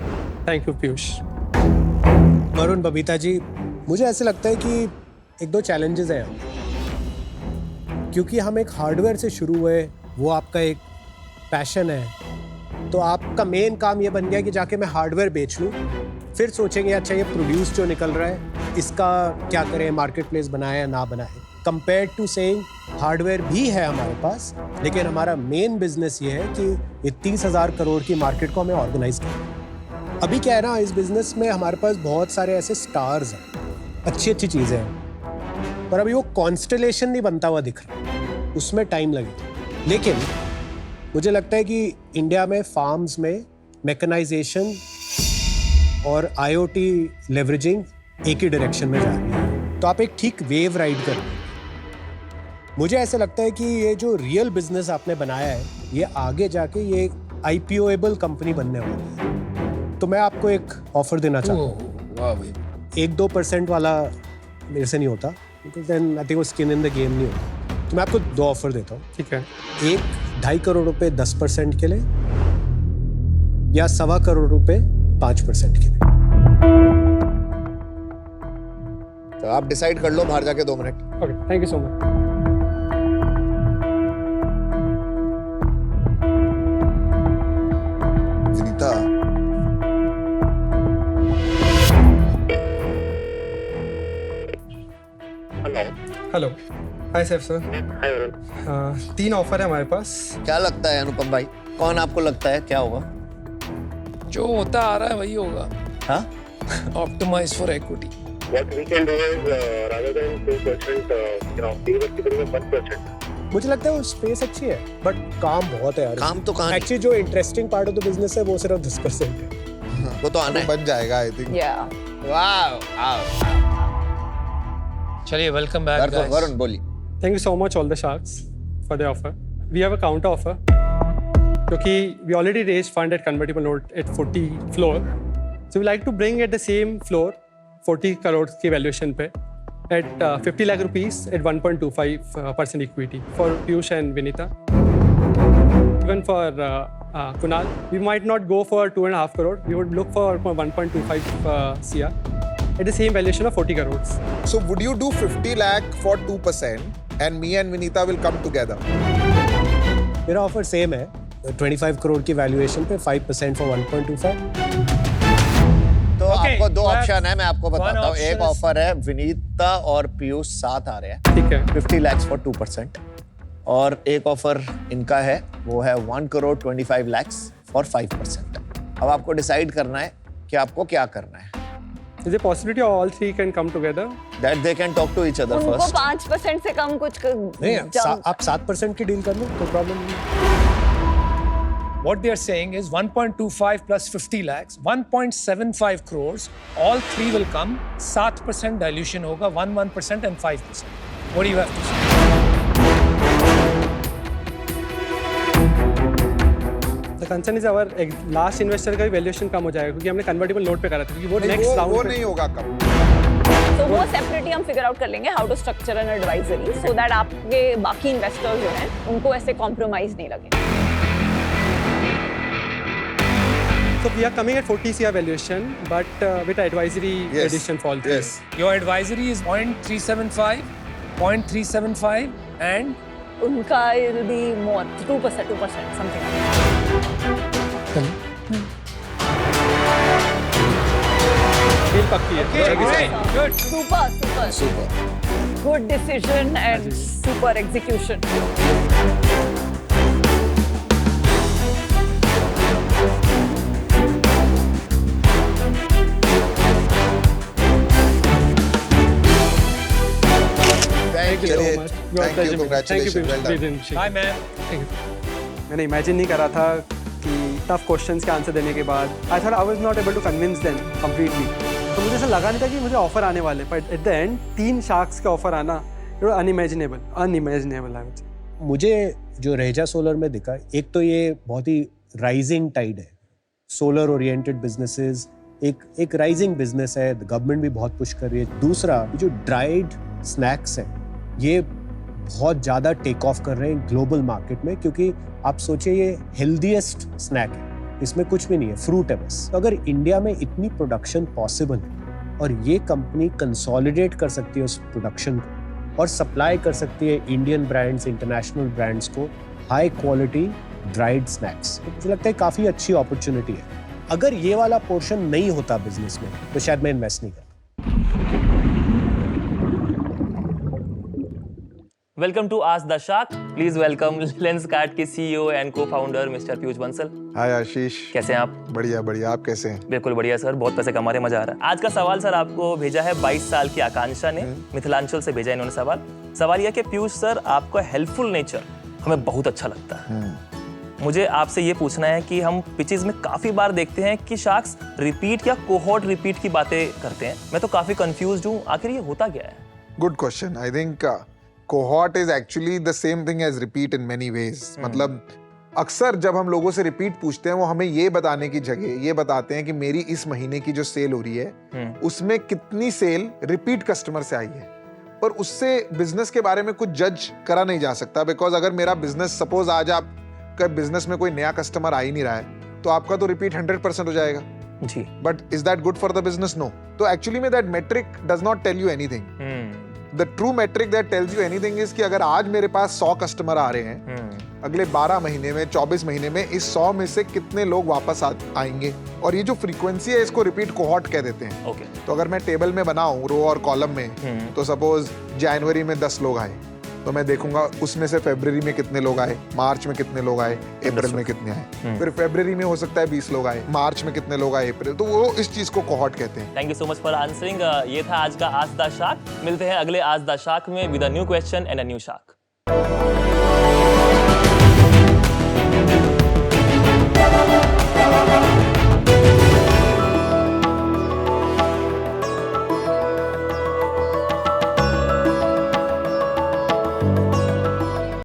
Thank you Piyush. Varun, Babita ji, मुझे ऐसे लगता है कि एक दो चैलेंजेस हैं, क्योंकि हम एक हार्डवेयर से शुरू हुए, वो आपका एक पैशन है, तो आपका मेन काम ये बन गया कि जाके मैं हार्डवेयर बेच लूँ, फिर सोचेंगे अच्छा ये प्रोड्यूस जो निकल रहा है इसका क्या करें, मार्केट प्लेस बनाए या ना बनाए, कंपेयर टू सेइंग हार्डवेयर भी है हमारे पास, लेकिन हमारा मेन बिजनेस ये है कि ये 30,000 करोड़ की मार्केट को हमें ऑर्गेनाइज करें। अभी क्या है ना, इस बिजनेस में हमारे पास बहुत सारे ऐसे स्टार्स हैं, अच्छी अच्छी चीज़ें हैं, पर अभी वो कॉन्स्टेलेशन नहीं बनता हुआ दिख रहा, उसमें टाइम लगेगा। लेकिन मुझे लगता है कि इंडिया में फार्म्स में मैकेनाइजेशन और IoT लेवरेजिंग एक ही डायरेक्शन में जा रही है, तो आप एक ठीक वेव राइड कर रहे हैं। मुझे ऐसा लगता है कि ये जो रियल बिजनेस आपने बनाया है, ये आगे जाके ये IPO-एबल कंपनी बनने वाली है। तो मैं आपको एक ऑफर देना चाहता हूँ। वाह भाई। 1-2% वाला मेरे से नहीं होता, बिकॉज देन आई थिंक वो स्किन इन द गेम नहीं होता। तो मैं आपको 2 ऑफर देता हूँ। ठीक है। 1.5 करोड़ रुपए 10% के लिए, या 1.25 करोड़ रुपए 5% के लिए। तो आप डिसाइड कर लो बाहर जाके 2 minute. Okay, thank you so much. Vinita, hello. Hi Saif sir. Hi Varun. 3 offer है हमारे पास। क्या लगता है अनुपम भाई, कौन आपको लगता है क्या होगा? जो होता आ रहा है वही होगा। हाँ? Optimize for equity. What we can do is rather than 2%, give them 1%. मुझे लगता है वो स्पेस अच्छी है, बट काम बहुत है यार। काम तो कहाँ एक्चुअली जो interesting part of the business है वो सिर्फ 10% है। वो तो आना है। बन जाएगा आई थिंक। वाह। चलिए, वेलकम बैक गाइस। वरुण बोलिए। Thank you so much all the sharks for the offer. We have a counter offer. क्योंकि we already raised fund at convertible note at 40 floor. So we like to bring at the same floor 40 crore की valuation पे at 50 lakh rupees at 1.25% equity for Piyush and Vinita. Even for Kunal, we might not go for 2.5 crore. We would look for 1.25 CR at the same valuation of 40 crores. So would you do 50 lakh for 2% and me and Vinita will come together? मेरा offer same है, 25 करोड़ की valuation पे 5% for 1.25। तो Okay, आपको 2 that's option है, मैं आपको बताता हूँ। option एक is- ऑफर है विनीता और पीयूष साथ आ रहे हैं, ठीक है। 50 lakhs for 2%, और एक ऑफर इनका है वो है 1 crore 25 lakhs for 5%। अब आपको डिसाइड करना है कि आपको क्या करना है। Is there possibility all 3 can come together? That they can talk to each other उनको first. 5% से कम कुछ नहीं, आप 7% की डील कर लो, कोई प्रॉब्लम नहीं। What they are saying is 1.25 plus 50 lakhs, 1.75 crores, all 3 will come, 7% dilution hoga, 1% and 5%. What do you have to say? The concern is our last investor का भी valuation कम हो जाएगा क्योंकि हमने convertible note पे करा था, क्योंकि वो नहीं, next वो round पे नहीं होगा कब। तो वो सेपरेटली हम फिगर आउट कर लेंगे how to structure an advisory so that आपके बाकी इन्वेस्टर्स जो हैं उनको ऐसे कॉम्प्रोमाइज नहीं लगे। So we are coming at 40 CR valuation, but with advisory Yes. addition for all three. Yes. Your advisory is 0.375, 0.375 and उनका it'll be more 2% something like that. Deal पक्की है। Thank you, sir. good. Super. Good decision and super execution. Thank you. चलिए, Your thank pleasure, you, man. Thank you, congratulations, well done. Piyush. Hi, ma'am. Thank you. मैंने imagine नहीं करा था कि tough questions के answer देने के बाद I thought I was not able to convince them completely. तो मुझे ऐसा लगा नहीं था कि मुझे ऑफर आने वाले, but at the end 3 sharks का ऑफर आना अनइमेजिनेबल आई वुड से। मुझे जो रेजा सोलर में दिखा, एक तो ये बहुत ही राइजिंग टाइड है, सोलर ओरिएंटेड बिजनेसेस एक राइजिंग बिजनेस है, गवर्नमेंट भी बहुत पुश कर रही है। दूसरा, जो ड्राइड स्नैक्स है ये बहुत ज़्यादा टेक ऑफ कर रहे हैं ग्लोबल मार्केट में, क्योंकि आप सोचिए ये हेल्दीएस्ट स्नैक है, इसमें कुछ भी नहीं है, फ्रूट है बस। तो अगर इंडिया में इतनी प्रोडक्शन पॉसिबल है और ये कंपनी कंसोलिडेट कर सकती है उस प्रोडक्शन को और सप्लाई कर सकती है इंडियन ब्रांड्स, इंटरनेशनल ब्रांड्स को हाई क्वालिटी ड्राइड स्नैक्स, तो मुझे लगता है काफ़ी अच्छी अपॉर्चुनिटी है। अगर ये वाला पोर्शन नहीं होता बिजनेस में तो शायद मैं इन्वेस्ट नहीं करता। वेलकम टू आज the shark. Please welcome Lenskart के सीईओ एंड को फाउंडर मिस्टर पीयूष बंसल। हाय आशीष, कैसे हैं आप? बढ़िया बढ़िया, आप कैसे हैं? बिल्कुल बढ़िया सर, बहुत पैसे कमा रहे, मजा आ रहा है। आज का सवाल सर आपको भेजा है 22 साल की आकांक्षा ने, मिथिलांचल से भेजा इन्होंने सवाल यह कि पीयूष सर आपका हेल्पफुल नेचर हमें बहुत अच्छा लगता है। मुझे आपसे ये पूछना है कि हम पिचेस में काफी बार देखते हैं कि शार्क्स रिपीट या कोहॉर्ट रिपीट की बातें करते हैं। मैं तो काफी कंफ्यूज्ड हूँ, आखिर ये होता क्या है? Good question. I think cohort is actually the same thing as repeat in many ways. मतलब अक्सर जब हम लोगों से रिपीट पूछते हैं वो हमें ये बताने की जगह ये बताते हैं कि मेरी इस महीने की जो सेल हो रही है उसमें कितनी सेल रिपीट कस्टमर से आई है, पर उससे बिजनेस के बारे में कुछ जज करा नहीं जा सकता। बिकॉज अगर मेरा बिजनेस, सपोज आज आपका बिजनेस में कोई नया कस्टमर आ ही नहीं रहा है तो आपका तो रिपीट 100% हो जाएगा जी, but is that good for the business? No. तो एक्चुअली में that metric does not tell you anything. The true metric that tells you anything is कि अगर आज मेरे पास 100 कस्टमर आ रहे हैं, अगले 12 महीने में, 24 महीने में इस 100 में से कितने लोग वापस आएंगे, और ये जो फ्रीक्वेंसी है इसको रिपीट कोहॉर्ट कह देते हैं। ओके। तो अगर मैं टेबल में बनाऊं रो और कॉलम में, तो सपोज जनवरी में 10 लोग आए तो मैं देखूंगा उसमें से फरवरी में कितने लोग आए, मार्च में कितने लोग आए, अप्रैल में कितने आए, फिर फरवरी में हो सकता है 20 लोग आए, मार्च में कितने लोग आए, अप्रैल। तो वो इस चीज को कोहॉर्ट कहते हैं। Thank you so much for answering. ये था आज का आज द शार्क। मिलते हैं अगले आज द शार्क में with a new question and a new shark.